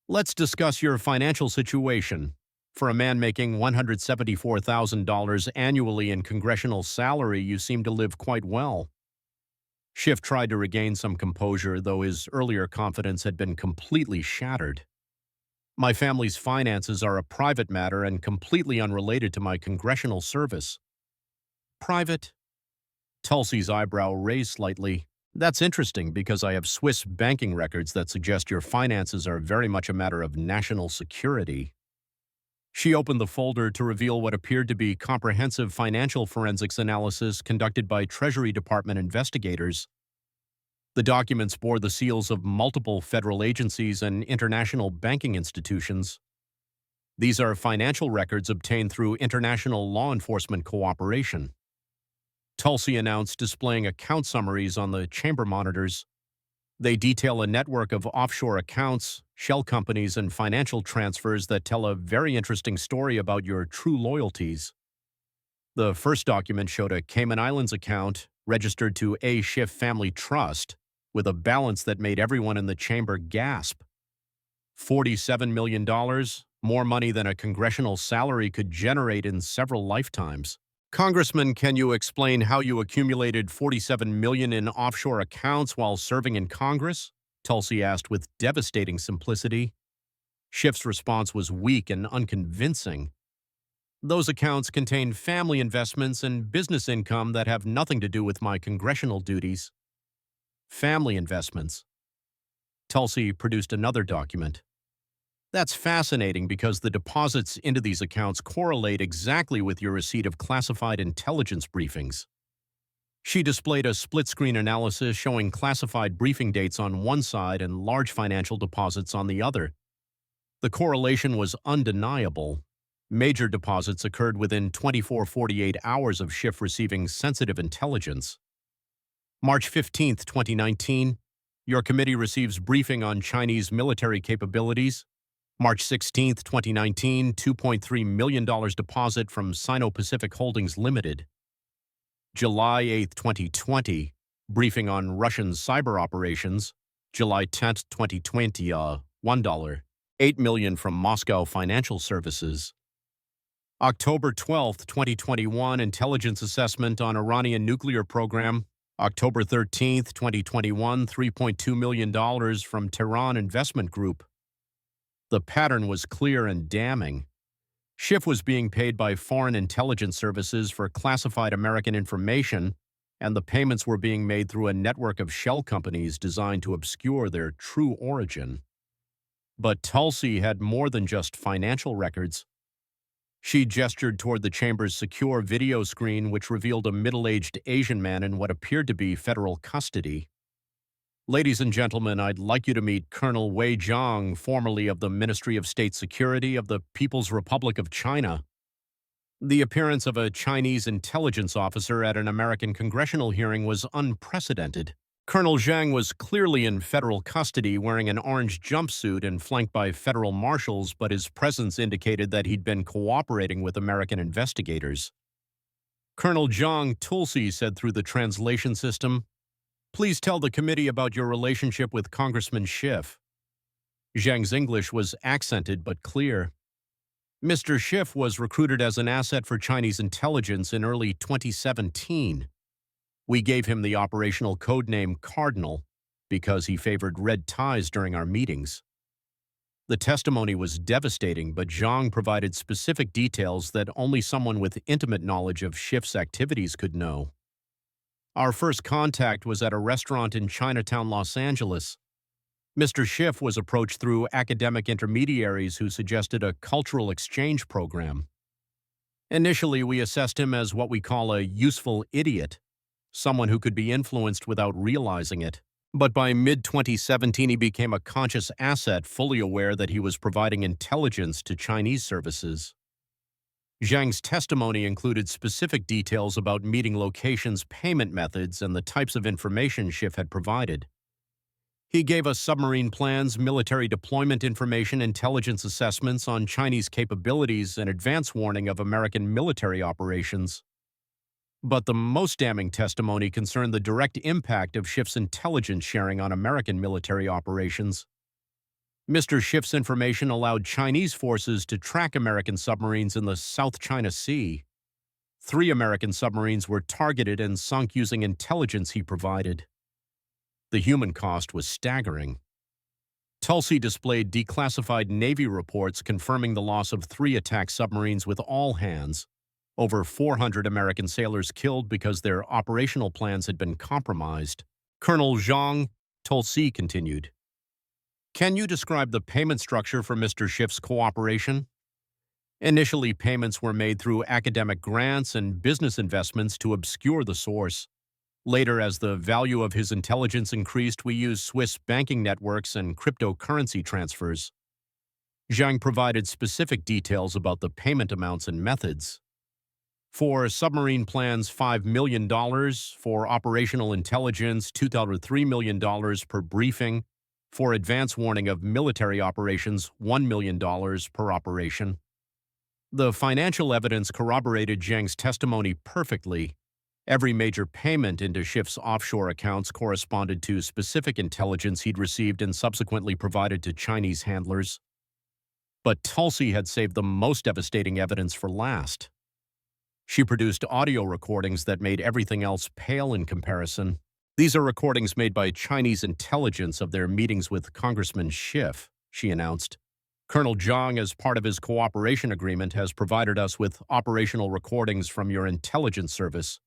"let's discuss your financial situation. For a man making $174,000 annually in congressional salary, you seem to live quite well." Schiff tried to regain some composure, though his earlier confidence had been completely shattered. "My family's finances are a private matter and completely unrelated to my congressional service." "Private?" Tulsi's eyebrow raised slightly. "That's interesting because I have Swiss banking records that suggest your finances are very much a matter of national security." She opened the folder to reveal what appeared to be comprehensive financial forensics analysis conducted by Treasury Department investigators. The documents bore the seals of multiple federal agencies and international banking institutions. These are financial records obtained through international law enforcement cooperation. Tulsi announced, displaying account summaries on the chamber monitors. They detail a network of offshore accounts, shell companies, and financial transfers that tell a very interesting story about your true loyalties. The first document showed a Cayman Islands account registered to A. Schiff Family Trust with a balance that made everyone in the chamber gasp. $47 million, more money than a congressional salary could generate in several lifetimes. "Congressman, can you explain how you accumulated $47 million in offshore accounts while serving in Congress?" Tulsi asked with devastating simplicity. Schiff's response was weak and unconvincing. "Those accounts contain family investments and business income that have nothing to do with my congressional duties." "Family investments." Tulsi produced another document. "That's fascinating because the deposits into these accounts correlate exactly with your receipt of classified intelligence briefings." She displayed a split-screen analysis showing classified briefing dates on one side and large financial deposits on the other. The correlation was undeniable. Major deposits occurred within 24-48 hours of Schiff receiving sensitive intelligence. March 15, 2019, your committee receives briefing on Chinese military capabilities. March 16, 2019, $2.3 million deposit from Sino-Pacific Holdings Limited. July 8, 2020, briefing on Russian cyber operations. July 10, 2020, $1, $8 million from Moscow Financial Services. October 12, 2021, intelligence assessment on Iranian nuclear program. October 13, 2021, $3.2 million from Tehran Investment Group. The pattern was clear and damning. Schiff was being paid by foreign intelligence services for classified American information, and the payments were being made through a network of shell companies designed to obscure their true origin. But Tulsi had more than just financial records. She gestured toward the chamber's secure video screen, which revealed a middle-aged Asian man in what appeared to be federal custody. "Ladies and gentlemen, I'd like you to meet Colonel Wei Zhang, formerly of the Ministry of State Security of the People's Republic of China." The appearance of a Chinese intelligence officer at an American congressional hearing was unprecedented. Colonel Zhang was clearly in federal custody, wearing an orange jumpsuit and flanked by federal marshals, but his presence indicated that he'd been cooperating with American investigators. "Colonel Zhang," Tulsi said through the translation system, "please tell the committee about your relationship with Congressman Schiff." Zhang's English was accented but clear. "Mr. Schiff was recruited as an asset for Chinese intelligence in early 2017. We gave him the operational codename Cardinal because he favored red ties during our meetings." The testimony was devastating, but Zhang provided specific details that only someone with intimate knowledge of Schiff's activities could know. Our first contact was at a restaurant in Chinatown, Los Angeles. Mr. Schiff was approached through academic intermediaries who suggested a cultural exchange program. Initially, we assessed him as what we call a useful idiot, someone who could be influenced without realizing it. But by mid-2017, he became a conscious asset, fully aware that he was providing intelligence to Chinese services. Zhang's testimony included specific details about meeting locations, payment methods, and the types of information Schiff had provided. He gave us submarine plans, military deployment information, intelligence assessments on Chinese capabilities, and advance warning of American military operations. But the most damning testimony concerned the direct impact of Schiff's intelligence sharing on American military operations. Mr. Schiff's information allowed Chinese forces to track American submarines in the South China Sea. 3 American submarines were targeted and sunk using intelligence he provided. The human cost was staggering. Tulsi displayed declassified Navy reports confirming the loss of 3 attack submarines with all hands, over 400 American sailors killed because their operational plans had been compromised. Colonel Zhang, Tulsi continued. Can you describe the payment structure for Mr. Schiff's cooperation? Initially, payments were made through academic grants and business investments to obscure the source. Later, as the value of his intelligence increased, we used Swiss banking networks and cryptocurrency transfers. Zhang provided specific details about the payment amounts and methods. For submarine plans, $5 million. For operational intelligence, $2.3 million per briefing. For advance warning of military operations, $1 million per operation. The financial evidence corroborated Zhang's testimony perfectly. Every major payment into Schiff's offshore accounts corresponded to specific intelligence he'd received and subsequently provided to Chinese handlers. But Tulsi had saved the most devastating evidence for last. She produced audio recordings that made everything else pale in comparison. These are recordings made by Chinese intelligence of their meetings with Congressman Schiff, she announced. Colonel Zhang, as part of his cooperation agreement, has provided us with operational recordings from your intelligence service.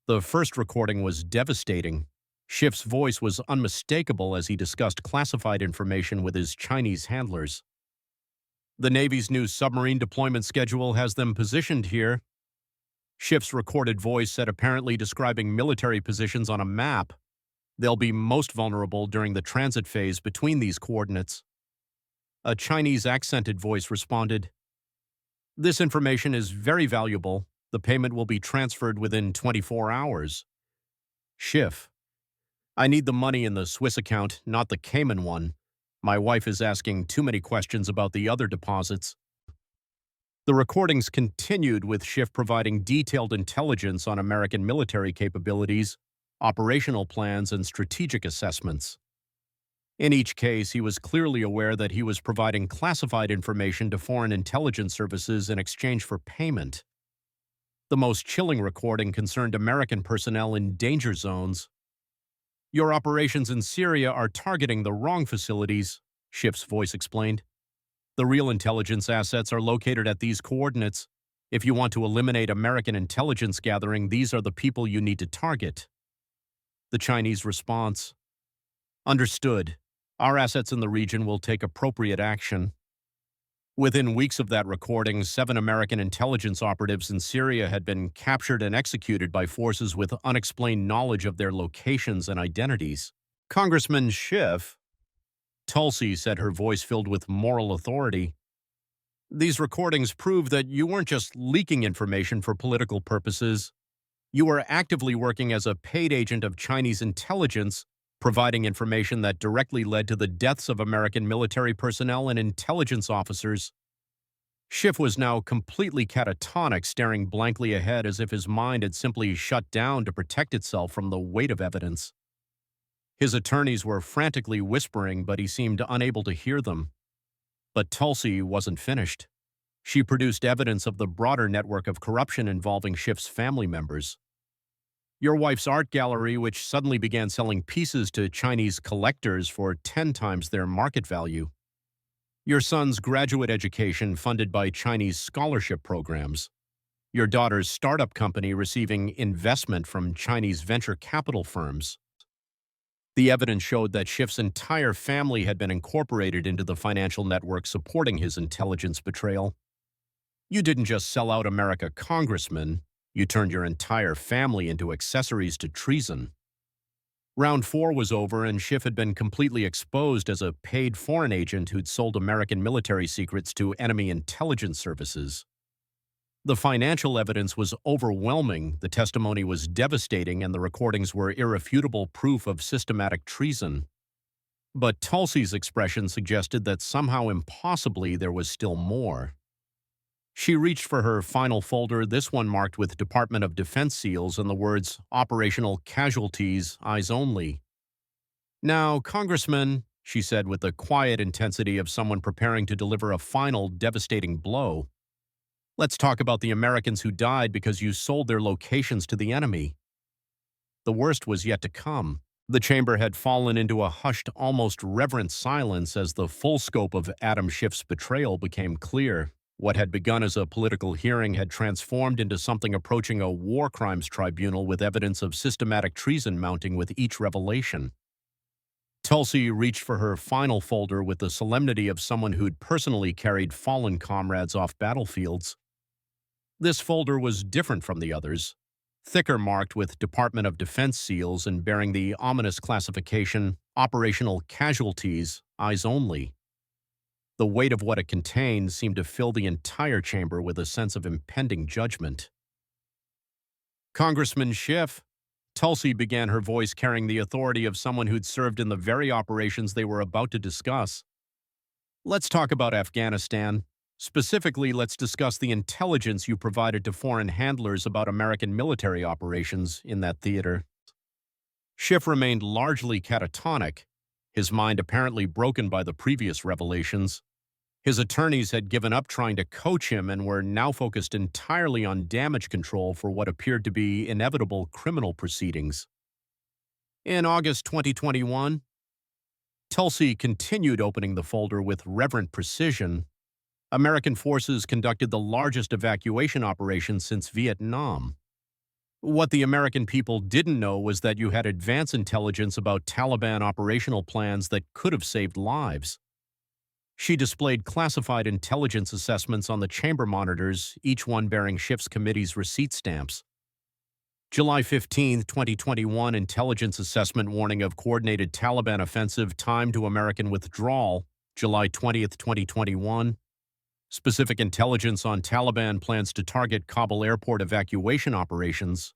The first recording was devastating. Schiff's voice was unmistakable as he discussed classified information with his Chinese handlers. The Navy's new submarine deployment schedule has them positioned here. Schiff's recorded voice said, apparently describing military positions on a map. They'll be most vulnerable during the transit phase between these coordinates. A Chinese accented voice responded, "This information is very valuable. The payment will be transferred within 24 hours. Schiff, I need the money in the Swiss account, not the Cayman one. My wife is asking too many questions about the other deposits." The recordings continued with Schiff providing detailed intelligence on American military capabilities, operational plans, and strategic assessments. In each case, he was clearly aware that he was providing classified information to foreign intelligence services in exchange for payment. The most chilling recording concerned American personnel in danger zones. "Your operations in Syria are targeting the wrong facilities," Schiff's voice explained. "The real intelligence assets are located at these coordinates. If you want to eliminate American intelligence gathering, these are the people you need to target." The Chinese response: "Understood. Our assets in the region will take appropriate action." Within weeks of that recording, 7 American intelligence operatives in Syria had been captured and executed by forces with unexplained knowledge of their locations and identities. Congressman Schiff, Tulsi said, her voice filled with moral authority, "These recordings prove that you weren't just leaking information for political purposes. You were actively working as a paid agent of Chinese intelligence, providing information that directly led to the deaths of American military personnel and intelligence officers." Schiff was now completely catatonic, staring blankly ahead as if his mind had simply shut down to protect itself from the weight of evidence. His attorneys were frantically whispering, but he seemed unable to hear them. But Tulsi wasn't finished. She produced evidence of the broader network of corruption involving Schiff's family members. "Your wife's art gallery, which suddenly began selling pieces to Chinese collectors for 10 times their market value. Your son's graduate education funded by Chinese scholarship programs. Your daughter's startup company receiving investment from Chinese venture capital firms. The evidence showed that Schiff's entire family had been incorporated into the financial network supporting his intelligence betrayal. You didn't just sell out America congressmen, you turned your entire family into accessories to treason. Round 4 was over and Schiff had been completely exposed as a paid foreign agent who'd sold American military secrets to enemy intelligence services. The financial evidence was overwhelming, the testimony was devastating, and the recordings were irrefutable proof of systematic treason. But Tulsi's expression suggested that somehow impossibly there was still more. She reached for her final folder, this one marked with Department of Defense seals and the words, "Operational Casualties, Eyes Only." "Now, Congressman," she said with the quiet intensity of someone preparing to deliver a final devastating blow, "let's talk about the Americans who died because you sold their locations to the enemy." The worst was yet to come. The chamber had fallen into a hushed, almost reverent silence as the full scope of Adam Schiff's betrayal became clear. What had begun as a political hearing had transformed into something approaching a war crimes tribunal with evidence of systematic treason mounting with each revelation. Tulsi reached for her final folder with the solemnity of someone who'd personally carried fallen comrades off battlefields. This folder was different from the others, thicker marked with Department of Defense seals and bearing the ominous classification, Operational Casualties, Eyes Only. The weight of what it contained seemed to fill the entire chamber with a sense of impending judgment. "Congressman Schiff," Tulsi began, her voice carrying the authority of someone who'd served in the very operations they were about to discuss. "Let's talk about Afghanistan. Specifically, let's discuss the intelligence you provided to foreign handlers about American military operations in that theater." Schiff remained largely catatonic, his mind apparently broken by the previous revelations. His attorneys had given up trying to coach him and were now focused entirely on damage control for what appeared to be inevitable criminal proceedings. "In August 2021, Tulsi continued opening the folder with reverent precision. "American forces conducted the largest evacuation operation since Vietnam. What the American people didn't know was that you had advance intelligence about Taliban operational plans that could have saved lives." She displayed classified intelligence assessments on the chamber monitors, each one bearing Schiff's committee's receipt stamps. July 15, 2021, intelligence assessment warning of coordinated Taliban offensive time to American withdrawal. July 20, 2021. Specific intelligence on Taliban plans to target Kabul airport evacuation operations.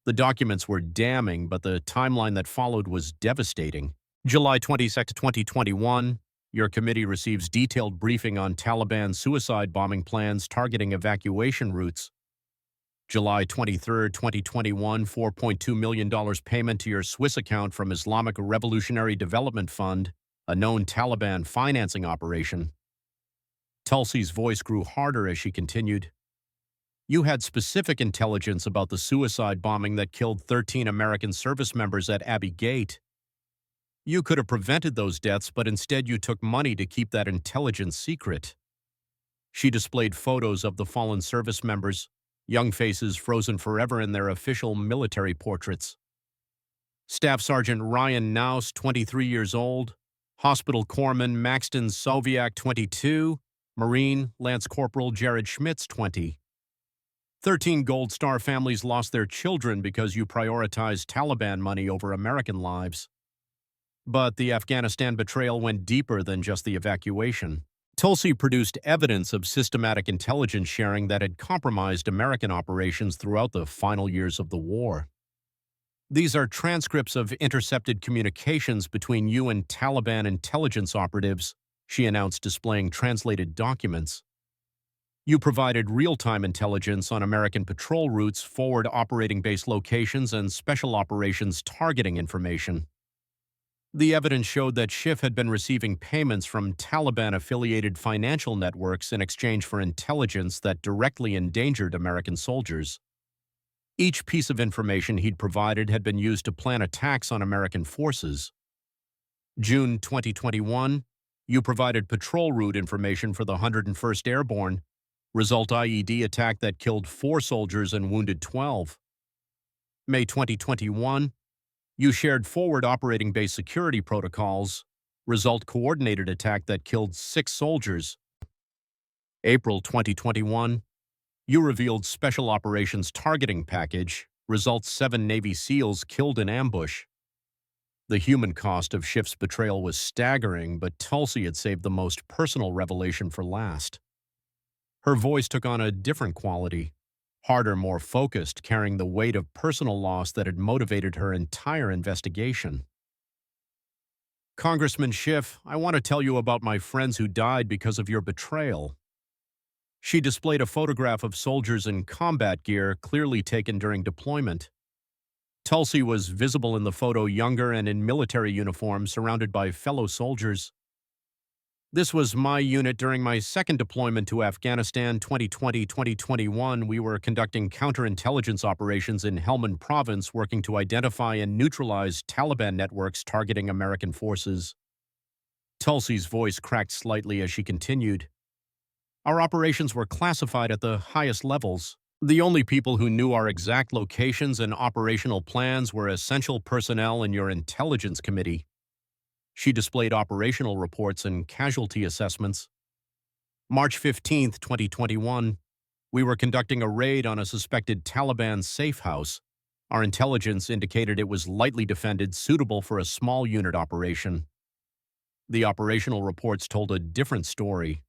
The documents were damning, but the timeline that followed was devastating. July 22, 2021. Your committee receives detailed briefing on Taliban suicide bombing plans targeting evacuation routes. July 23, 2021, $4.2 million payment to your Swiss account from Islamic Revolutionary Development Fund, a known Taliban financing operation. Tulsi's voice grew harder as she continued. "You had specific intelligence about the suicide bombing that killed 13 American service members at Abbey Gate. You could have prevented those deaths, but instead you took money to keep that intelligence secret." She displayed photos of the fallen service members, young faces frozen forever in their official military portraits. Staff Sergeant Ryan Naus, 23 years old, Hospital Corpsman Maxton Soviak, 22, Marine Lance Corporal Jared Schmitz, 20. 13 Gold Star families lost their children because you prioritized Taliban money over American lives. But the Afghanistan betrayal went deeper than just the evacuation. Tulsi produced evidence of systematic intelligence sharing that had compromised American operations throughout the final years of the war. These are transcripts of intercepted communications between you and Taliban intelligence operatives, she announced, displaying translated documents. You provided real-time intelligence on American patrol routes, forward operating base locations, and special operations targeting information. The evidence showed that Schiff had been receiving payments from Taliban-affiliated financial networks in exchange for intelligence that directly endangered American soldiers. Each piece of information he'd provided had been used to plan attacks on American forces. June 2021, you provided patrol route information for the 101st Airborne, Result IED attack that killed 4 soldiers and wounded 12. May 2021, you shared forward operating base security protocols. Result coordinated attack that killed 6 soldiers. April 2021, you revealed special operations targeting package. Result 7 Navy SEALs killed in ambush. The human cost of Schiff's betrayal was staggering, but Tulsi had saved the most personal revelation for last. Her voice took on a different quality, harder, more focused, carrying the weight of personal loss that had motivated her entire investigation. Congressman Schiff, I want to tell you about my friends who died because of your betrayal. She displayed a photograph of soldiers in combat gear, clearly taken during deployment. Tulsi was visible in the photo, younger and in military uniform, surrounded by fellow soldiers. This was my unit during my second deployment to Afghanistan 2020-2021. We were conducting counterintelligence operations in Helmand Province, working to identify and neutralize Taliban networks targeting American forces. Tulsi's voice cracked slightly as she continued. Our operations were classified at the highest levels. The only people who knew our exact locations and operational plans were essential personnel in your intelligence committee. She displayed operational reports and casualty assessments. March 15, 2021, we were conducting a raid on a suspected Taliban safe house. Our intelligence indicated it was lightly defended, suitable for a small unit operation. The operational reports told a different story.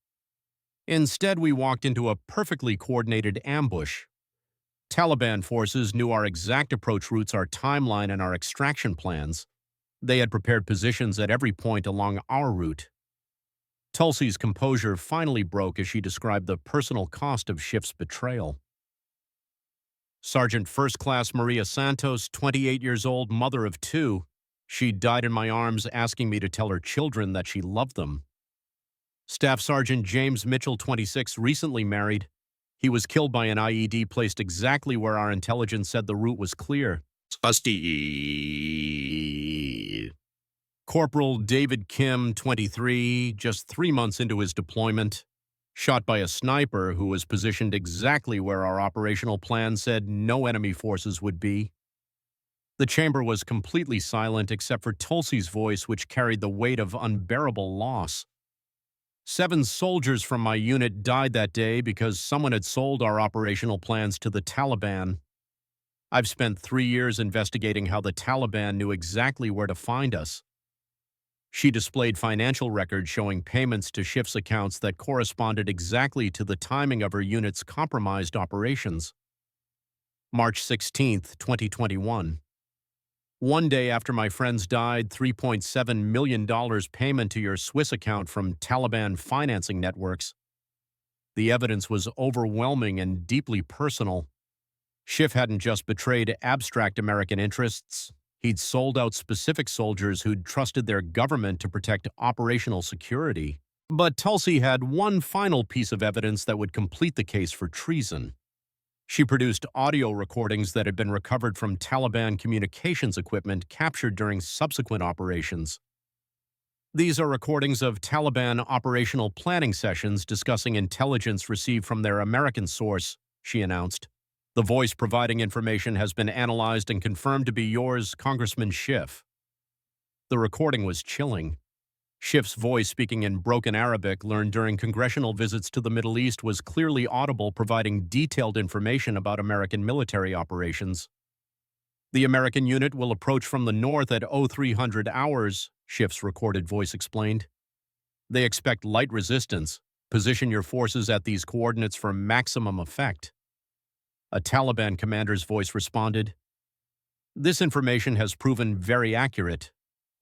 Instead, we walked into a perfectly coordinated ambush. Taliban forces knew our exact approach routes, our timeline, and our extraction plans. They had prepared positions at every point along our route. Tulsi's composure finally broke as she described the personal cost of Schiff's betrayal. Sergeant First Class Maria Santos, 28 years old, mother of 2. She died in my arms, asking me to tell her children that she loved them. Staff Sergeant James Mitchell, 26, recently married. He was killed by an IED placed exactly where our intelligence said the route was clear. Corporal David Kim, 23, just 3 months into his deployment, shot by a sniper who was positioned exactly where our operational plan said no enemy forces would be. The chamber was completely silent except for Tulsi's voice, which carried the weight of unbearable loss. 7 soldiers from my unit died that day because someone had sold our operational plans to the Taliban. I've spent 3 years investigating how the Taliban knew exactly where to find us. She displayed financial records showing payments to Schiff's accounts that corresponded exactly to the timing of her unit's compromised operations. March 16, 2021. One day after my friends died, $3.7 million payment to your Swiss account from Taliban financing networks. The evidence was overwhelming and deeply personal. Schiff hadn't just betrayed abstract American interests. He'd sold out specific soldiers who'd trusted their government to protect operational security. But Tulsi had one final piece of evidence that would complete the case for treason. She produced audio recordings that had been recovered from Taliban communications equipment captured during subsequent operations. These are recordings of Taliban operational planning sessions discussing intelligence received from their American source, she announced. The voice providing information has been analyzed and confirmed to be yours, Congressman Schiff. The recording was chilling. Schiff's voice, speaking in broken Arabic learned during congressional visits to the Middle East, was clearly audible, providing detailed information about American military operations. The American unit will approach from the north at 0300 hours, Schiff's recorded voice explained. They expect light resistance. Position your forces at these coordinates for maximum effect. A Taliban commander's voice responded. This information has proven very accurate.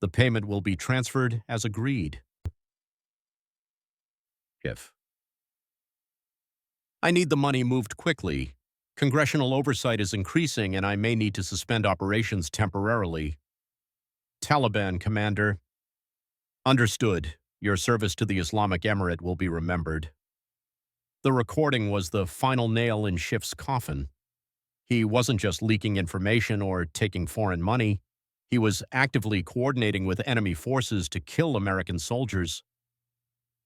The payment will be transferred as agreed. Schiff. I need the money moved quickly. Congressional oversight is increasing and I may need to suspend operations temporarily. Taliban commander. Understood. Your service to the Islamic Emirate will be remembered. The recording was the final nail in Schiff's coffin. He wasn't just leaking information or taking foreign money. He was actively coordinating with enemy forces to kill American soldiers.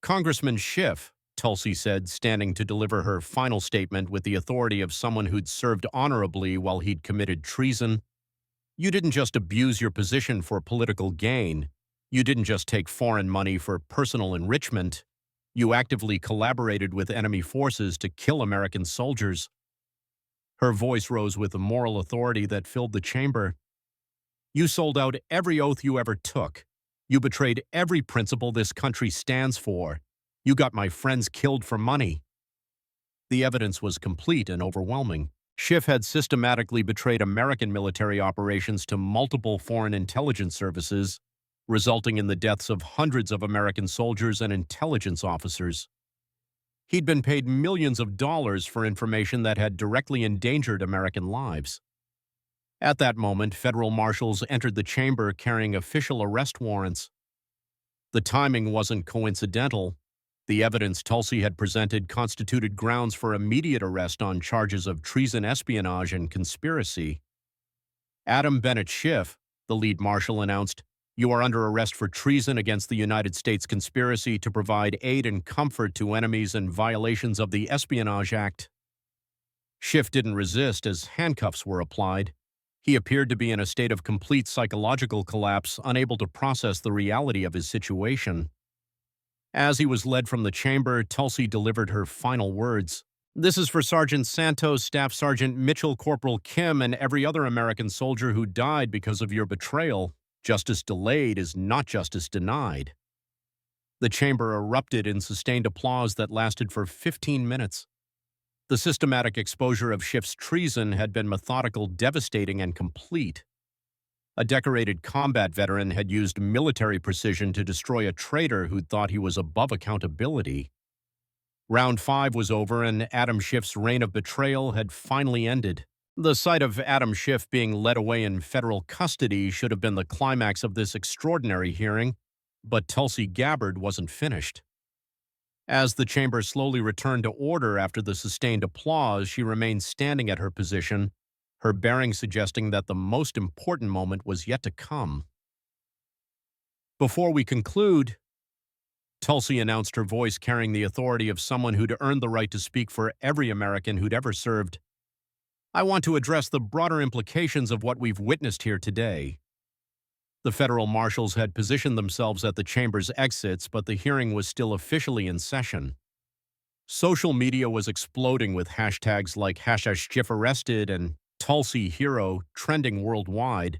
Congressman Schiff, Tulsi said, standing to deliver her final statement with the authority of someone who'd served honorably while he'd committed treason. You didn't just abuse your position for political gain. You didn't just take foreign money for personal enrichment. You actively collaborated with enemy forces to kill American soldiers. Her voice rose with a moral authority that filled the chamber. You sold out every oath you ever took. You betrayed every principle this country stands for. You got my friends killed for money. The evidence was complete and overwhelming. Schiff had systematically betrayed American military operations to multiple foreign intelligence services, resulting in the deaths of hundreds of American soldiers and intelligence officers. He'd been paid millions of dollars for information that had directly endangered American lives. At that moment, federal marshals entered the chamber carrying official arrest warrants. The timing wasn't coincidental. The evidence Tulsi had presented constituted grounds for immediate arrest on charges of treason, espionage, and conspiracy. Adam Bennett Schiff, the lead marshal, announced, "You are under arrest for treason against the United States, conspiracy to provide aid and comfort to enemies, and violations of the Espionage Act." Schiff didn't resist as handcuffs were applied. He appeared to be in a state of complete psychological collapse, unable to process the reality of his situation. As he was led from the chamber, Tulsi delivered her final words. "This is for Sergeant Santos, Staff Sergeant Mitchell, Corporal Kim, and every other American soldier who died because of your betrayal. Justice delayed is not justice denied." The chamber erupted in sustained applause that lasted for 15 minutes. The systematic exposure of Schiff's treason had been methodical, devastating, and complete. A decorated combat veteran had used military precision to destroy a traitor who thought he was above accountability. Round 5 was over, and Adam Schiff's reign of betrayal had finally ended. The sight of Adam Schiff being led away in federal custody should have been the climax of this extraordinary hearing, but Tulsi Gabbard wasn't finished. As the chamber slowly returned to order after the sustained applause, she remained standing at her position, her bearing suggesting that the most important moment was yet to come. "Before we conclude," Tulsi announced, her voice carrying the authority of someone who'd earned the right to speak for every American who'd ever served, "I want to address the broader implications of what we've witnessed here today." The federal marshals had positioned themselves at the chamber's exits, but the hearing was still officially in session. Social media was exploding with hashtags like #SchiffArrested and Tulsi Hero trending worldwide,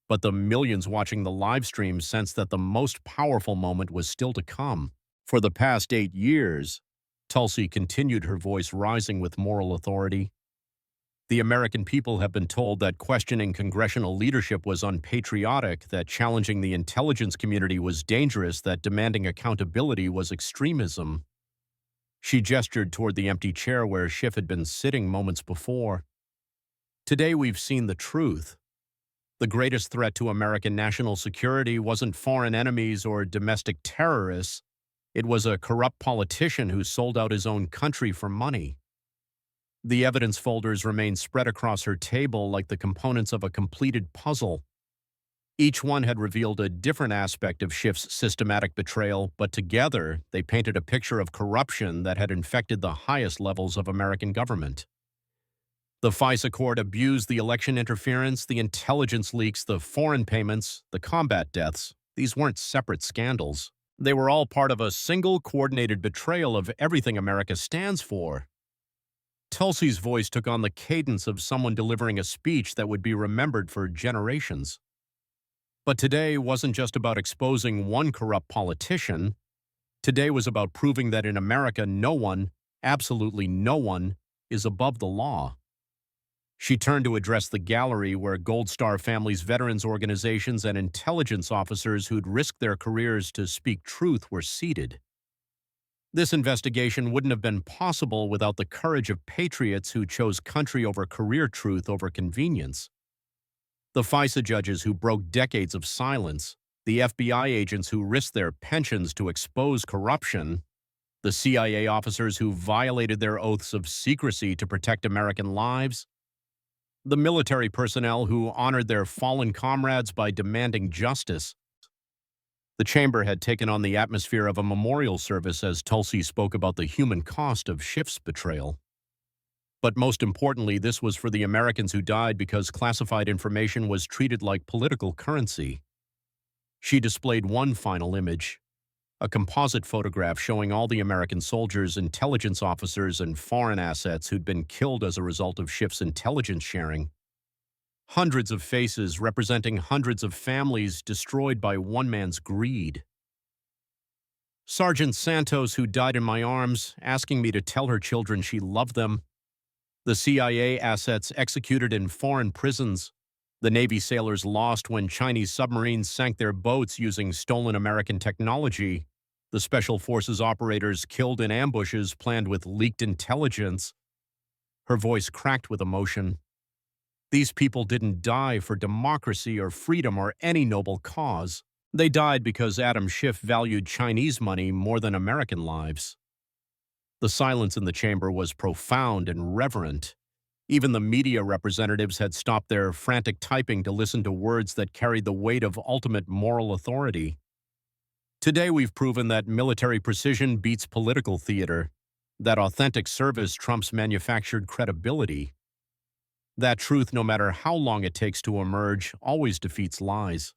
but the millions watching the live stream sensed that the most powerful moment was still to come. For the past 8 years, Tulsi continued, her voice rising with moral authority. The American people have been told that questioning congressional leadership was unpatriotic, that challenging the intelligence community was dangerous, that demanding accountability was extremism. She gestured toward the empty chair where Schiff had been sitting moments before. "Today we've seen the truth. The greatest threat to American national security wasn't foreign enemies or domestic terrorists. It was a corrupt politician who sold out his own country for money." The evidence folders remained spread across her table like the components of a completed puzzle. Each one had revealed a different aspect of Schiff's systematic betrayal, but together they painted a picture of corruption that had infected the highest levels of American government. The FISA court abused the election interference, the intelligence leaks, the foreign payments, the combat deaths. These weren't separate scandals. They were all part of a single coordinated betrayal of everything America stands for. Tulsi's voice took on the cadence of someone delivering a speech that would be remembered for generations. But today wasn't just about exposing one corrupt politician. Today was about proving that in America, no one, absolutely no one, is above the law. She turned to address the gallery where Gold Star families, veterans organizations, and intelligence officers who'd risked their careers to speak truth were seated. This investigation wouldn't have been possible without the courage of patriots who chose country over career, truth over convenience. The FISA judges who broke decades of silence, the FBI agents who risked their pensions to expose corruption, the CIA officers who violated their oaths of secrecy to protect American lives, the military personnel who honored their fallen comrades by demanding justice. The chamber had taken on the atmosphere of a memorial service as Tulsi spoke about the human cost of Schiff's betrayal. But most importantly, this was for the Americans who died because classified information was treated like political currency. She displayed one final image, a composite photograph showing all the American soldiers, intelligence officers, and foreign assets who'd been killed as a result of Schiff's intelligence sharing. Hundreds of faces representing hundreds of families destroyed by one man's greed. Sergeant Santos, who died in my arms, asking me to tell her children she loved them. The CIA assets executed in foreign prisons. The Navy sailors lost when Chinese submarines sank their boats using stolen American technology. The Special Forces operators killed in ambushes planned with leaked intelligence. Her voice cracked with emotion. These people didn't die for democracy or freedom or any noble cause. They died because Adam Schiff valued Chinese money more than American lives. The silence in the chamber was profound and reverent. Even the media representatives had stopped their frantic typing to listen to words that carried the weight of ultimate moral authority. Today we've proven that military precision beats political theater, that authentic service trumps manufactured credibility. That truth, no matter how long it takes to emerge, always defeats lies.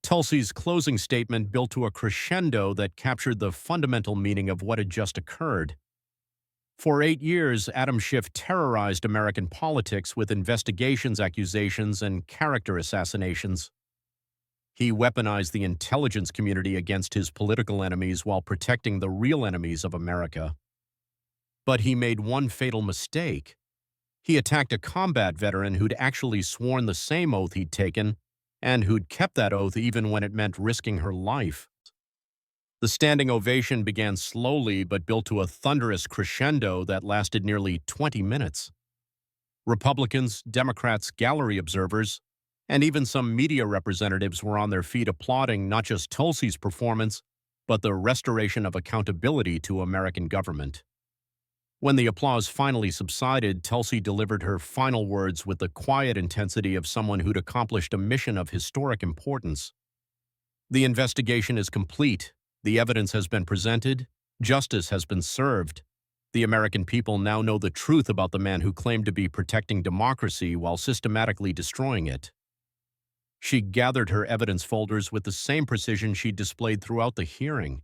Tulsi's closing statement built to a crescendo that captured the fundamental meaning of what had just occurred. For 8 years, Adam Schiff terrorized American politics with investigations, accusations, and character assassinations. He weaponized the intelligence community against his political enemies while protecting the real enemies of America. But he made one fatal mistake. He attacked a combat veteran who'd actually sworn the same oath he'd taken, and who'd kept that oath even when it meant risking her life. The standing ovation began slowly but built to a thunderous crescendo that lasted nearly 20 minutes. Republicans, Democrats, gallery observers, and even some media representatives were on their feet applauding not just Tulsi's performance, but the restoration of accountability to American government. When the applause finally subsided, Tulsi delivered her final words with the quiet intensity of someone who'd accomplished a mission of historic importance. The investigation is complete. The evidence has been presented. Justice has been served. The American people now know the truth about the man who claimed to be protecting democracy while systematically destroying it. She gathered her evidence folders with the same precision she displayed throughout the hearing.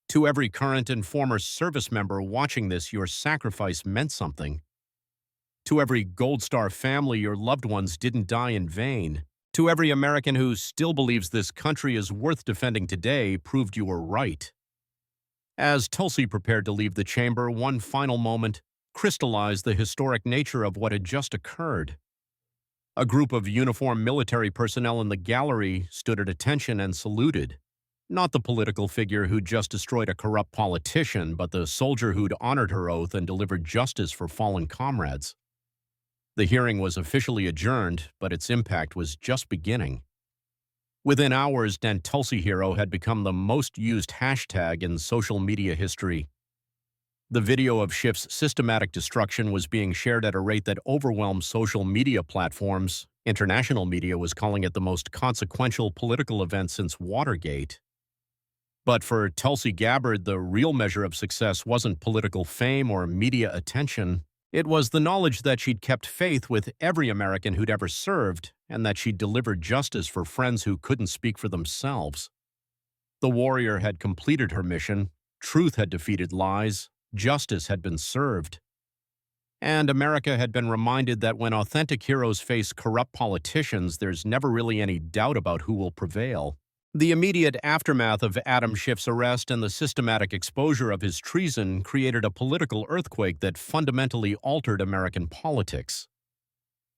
To every current and former service member watching this, your sacrifice meant something. To every Gold Star family, your loved ones didn't die in vain. To every American who still believes this country is worth defending today, proved you were right. As Tulsi prepared to leave the chamber, one final moment crystallized the historic nature of what had just occurred. A group of uniformed military personnel in the gallery stood at attention and saluted. Not the political figure who'd just destroyed a corrupt politician, but the soldier who'd honored her oath and delivered justice for fallen comrades. The hearing was officially adjourned, but its impact was just beginning. Within hours, Tulsi Hero had become the most used hashtag in social media history. The video of Schiff's systematic destruction was being shared at a rate that overwhelmed social media platforms. International media was calling it the most consequential political event since Watergate. But for Tulsi Gabbard, the real measure of success wasn't political fame or media attention. It was the knowledge that she'd kept faith with every American who'd ever served, and that she'd delivered justice for friends who couldn't speak for themselves. The warrior had completed her mission, truth had defeated lies, justice had been served. And America had been reminded that when authentic heroes face corrupt politicians, there's never really any doubt about who will prevail. The immediate aftermath of Adam Schiff's arrest and the systematic exposure of his treason created a political earthquake that fundamentally altered American politics.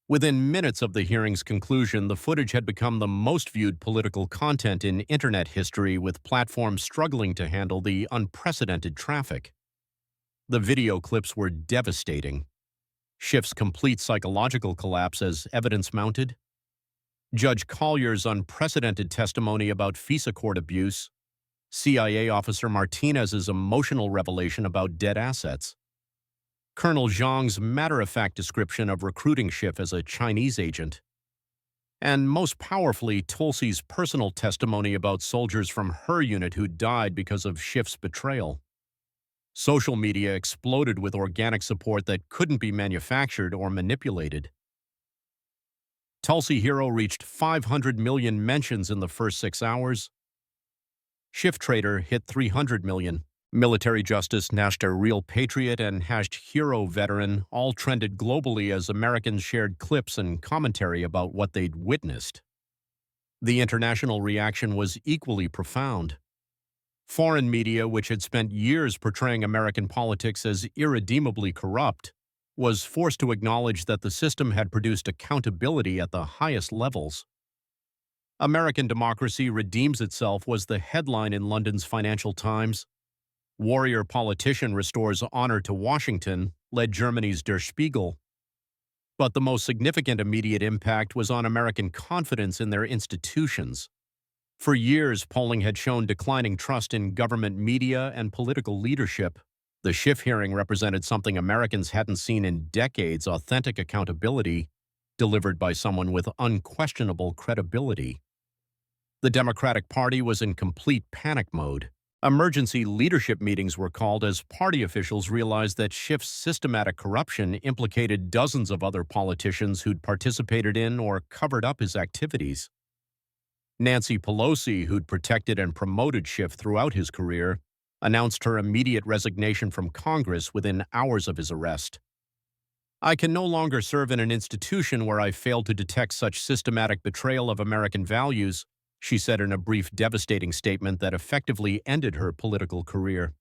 Within minutes of the hearing's conclusion, the footage had become the most viewed political content in Internet history, with platforms struggling to handle the unprecedented traffic. The video clips were devastating. Schiff's complete psychological collapse as evidence mounted, Judge Collier's unprecedented testimony about FISA court abuse, CIA officer Martinez's emotional revelation about dead assets, Colonel Zhang's matter-of-fact description of recruiting Schiff as a Chinese agent, And most powerfully, Tulsi's personal testimony about soldiers from her unit who died because of Schiff's betrayal. Social media exploded with organic support that couldn't be manufactured or manipulated. Tulsi Hero reached 500 million mentions in the first 6 hours. Schiff Trader hit 300 million. Military Justice, # Real Patriot, and #Hero Veteran all trended globally as Americans shared clips and commentary about what they'd witnessed. The international reaction was equally profound. Foreign media, which had spent years portraying American politics as irredeemably corrupt, was forced to acknowledge that the system had produced accountability at the highest levels. "American democracy redeems itself" was the headline in London's Financial Times. "Warrior politician restores honor to Washington," led Germany's Der Spiegel. But the most significant immediate impact was on American confidence in their institutions. For years, polling had shown declining trust in government media and political leadership. The Schiff hearing represented something Americans hadn't seen in decades: authentic accountability delivered by someone with unquestionable credibility. The Democratic Party was in complete panic mode. Emergency leadership meetings were called as party officials realized that Schiff's systematic corruption implicated dozens of other politicians who'd participated in or covered up his activities. Nancy Pelosi, who'd protected and promoted Schiff throughout his career, announced her immediate resignation from Congress within hours of his arrest. "I can no longer serve in an institution where I failed to detect such systematic betrayal of American values," she said in a brief, devastating statement that effectively ended her political career.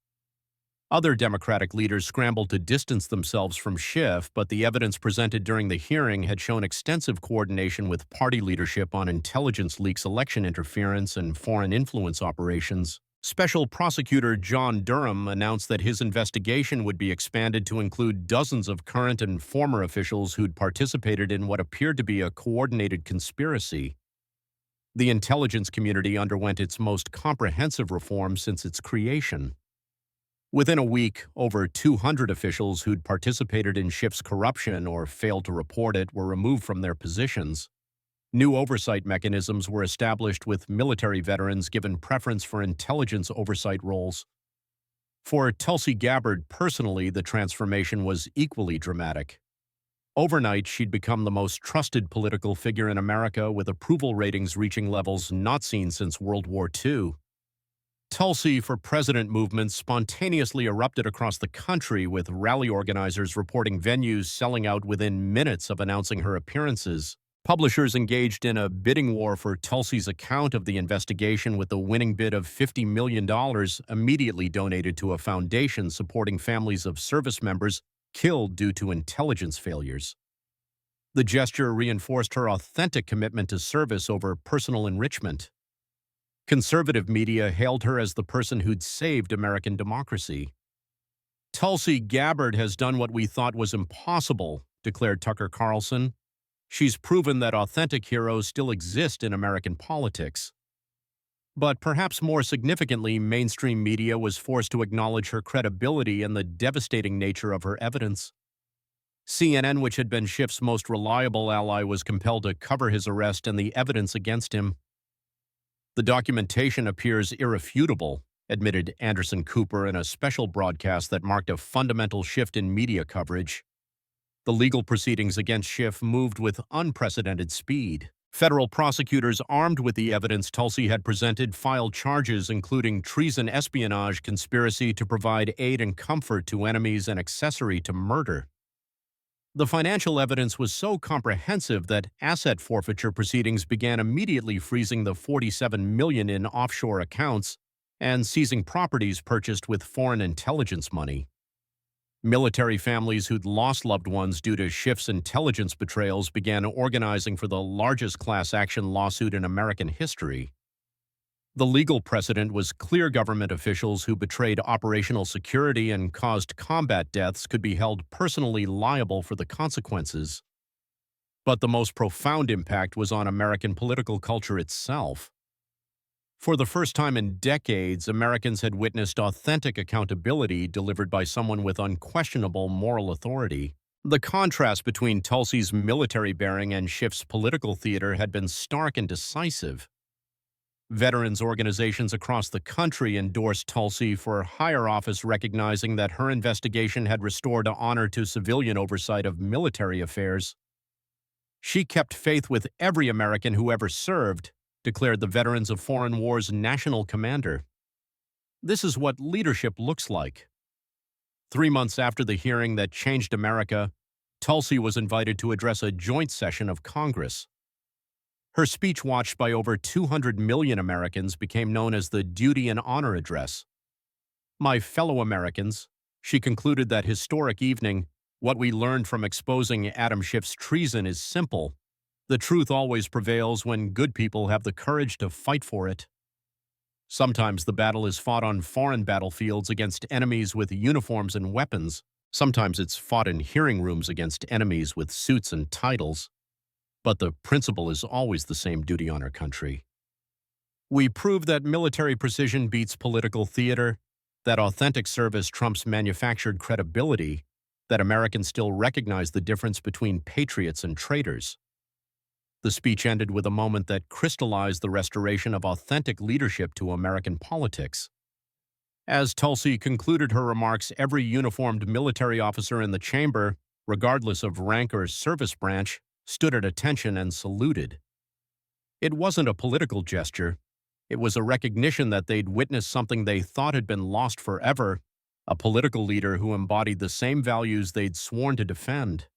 Other Democratic leaders scrambled to distance themselves from Schiff, but the evidence presented during the hearing had shown extensive coordination with party leadership on intelligence leaks, election interference, and foreign influence operations. Special Prosecutor John Durham announced that his investigation would be expanded to include dozens of current and former officials who'd participated in what appeared to be a coordinated conspiracy. The intelligence community underwent its most comprehensive reform since its creation. Within a week, over 200 officials who'd participated in Schiff's corruption or failed to report it were removed from their positions. New oversight mechanisms were established, with military veterans given preference for intelligence oversight roles. For Tulsi Gabbard personally, the transformation was equally dramatic. Overnight, she'd become the most trusted political figure in America, with approval ratings reaching levels not seen since World War II. Tulsi for President movements spontaneously erupted across the country, with rally organizers reporting venues selling out within minutes of announcing her appearances. Publishers engaged in a bidding war for Tulsi's account of the investigation, with the winning bid of $50 million immediately donated to a foundation supporting families of service members killed due to intelligence failures. The gesture reinforced her authentic commitment to service over personal enrichment. Conservative media hailed her as the person who'd saved American democracy. "Tulsi Gabbard has done what we thought was impossible," declared Tucker Carlson. "She's proven that authentic heroes still exist in American politics." But perhaps more significantly, mainstream media was forced to acknowledge her credibility and the devastating nature of her evidence. CNN, which had been Schiff's most reliable ally, was compelled to cover his arrest and the evidence against him. "The documentation appears irrefutable," admitted Anderson Cooper in a special broadcast that marked a fundamental shift in media coverage. The legal proceedings against Schiff moved with unprecedented speed. Federal prosecutors, armed with the evidence Tulsi had presented, filed charges including treason, espionage, conspiracy to provide aid and comfort to enemies, and accessory to murder. The financial evidence was so comprehensive that asset forfeiture proceedings began, immediately freezing the $47 million in offshore accounts and seizing properties purchased with foreign intelligence money. Military families who'd lost loved ones due to Schiff's intelligence betrayals began organizing for the largest class action lawsuit in American history. The legal precedent was clear: government officials who betrayed operational security and caused combat deaths could be held personally liable for the consequences. But the most profound impact was on American political culture itself. For the first time in decades, Americans had witnessed authentic accountability delivered by someone with unquestionable moral authority. The contrast between Tulsi's military bearing and Schiff's political theater had been stark and decisive. Veterans organizations across the country endorsed Tulsi for higher office, recognizing that her investigation had restored honor to civilian oversight of military affairs. She kept faith with every American who ever served, declared the Veterans of Foreign Wars national commander. This is what leadership looks like. 3 months after the hearing that changed America, Tulsi was invited to address a joint session of Congress. Her speech, watched by over 200 million Americans, became known as the Duty and Honor Address. My fellow Americans, she concluded that historic evening, what we learned from exposing Adam Schiff's treason is simple. The truth always prevails when good people have the courage to fight for it. Sometimes the battle is fought on foreign battlefields against enemies with uniforms and weapons. Sometimes it's fought in hearing rooms against enemies with suits and titles. But the principle is always the same: duty on our country. We prove that military precision beats political theater, that authentic service trumps manufactured credibility, that Americans still recognize the difference between patriots and traitors. The speech ended with a moment that crystallized the restoration of authentic leadership to American politics. As Tulsi concluded her remarks, every uniformed military officer in the chamber, regardless of rank or service branch, stood at attention and saluted. It wasn't a political gesture. It was a recognition that they'd witnessed something they thought had been lost forever, a political leader who embodied the same values they'd sworn to defend.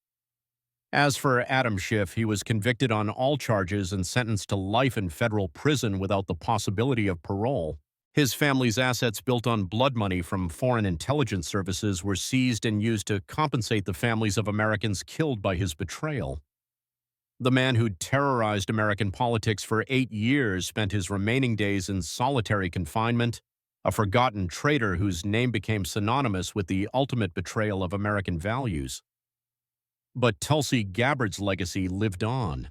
As for Adam Schiff, he was convicted on all charges and sentenced to life in federal prison without the possibility of parole. His family's assets, built on blood money from foreign intelligence services, were seized and used to compensate the families of Americans killed by his betrayal. The man who'd terrorized American politics for 8 years spent his remaining days in solitary confinement, a forgotten traitor whose name became synonymous with the ultimate betrayal of American values. But Tulsi Gabbard's legacy lived on.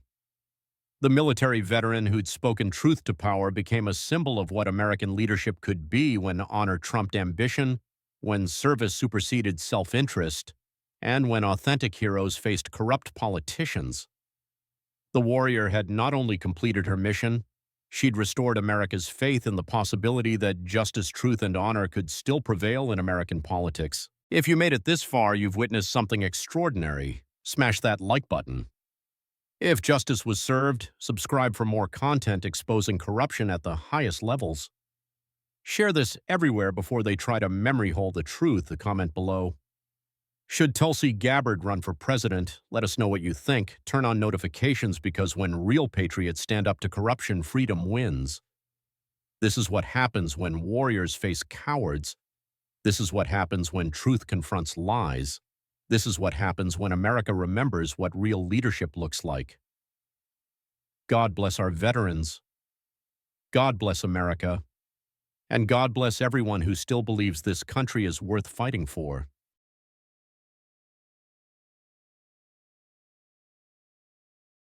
The military veteran who'd spoken truth to power became a symbol of what American leadership could be when honor trumped ambition, when service superseded self-interest, and when authentic heroes faced corrupt politicians. The warrior had not only completed her mission, she'd restored America's faith in the possibility that justice, truth, and honor could still prevail in American politics. If you made it this far, you've witnessed something extraordinary. Smash that like button. If justice was served, subscribe for more content exposing corruption at the highest levels. Share this everywhere before they try to memory hole the truth. Comment below. Should Tulsi Gabbard run for president? Let us know what you think. Turn on notifications, because when real patriots stand up to corruption, freedom wins. This is what happens when warriors face cowards. This is what happens when truth confronts lies. This is what happens when America remembers what real leadership looks like. God bless our veterans. God bless America. And God bless everyone who still believes this country is worth fighting for.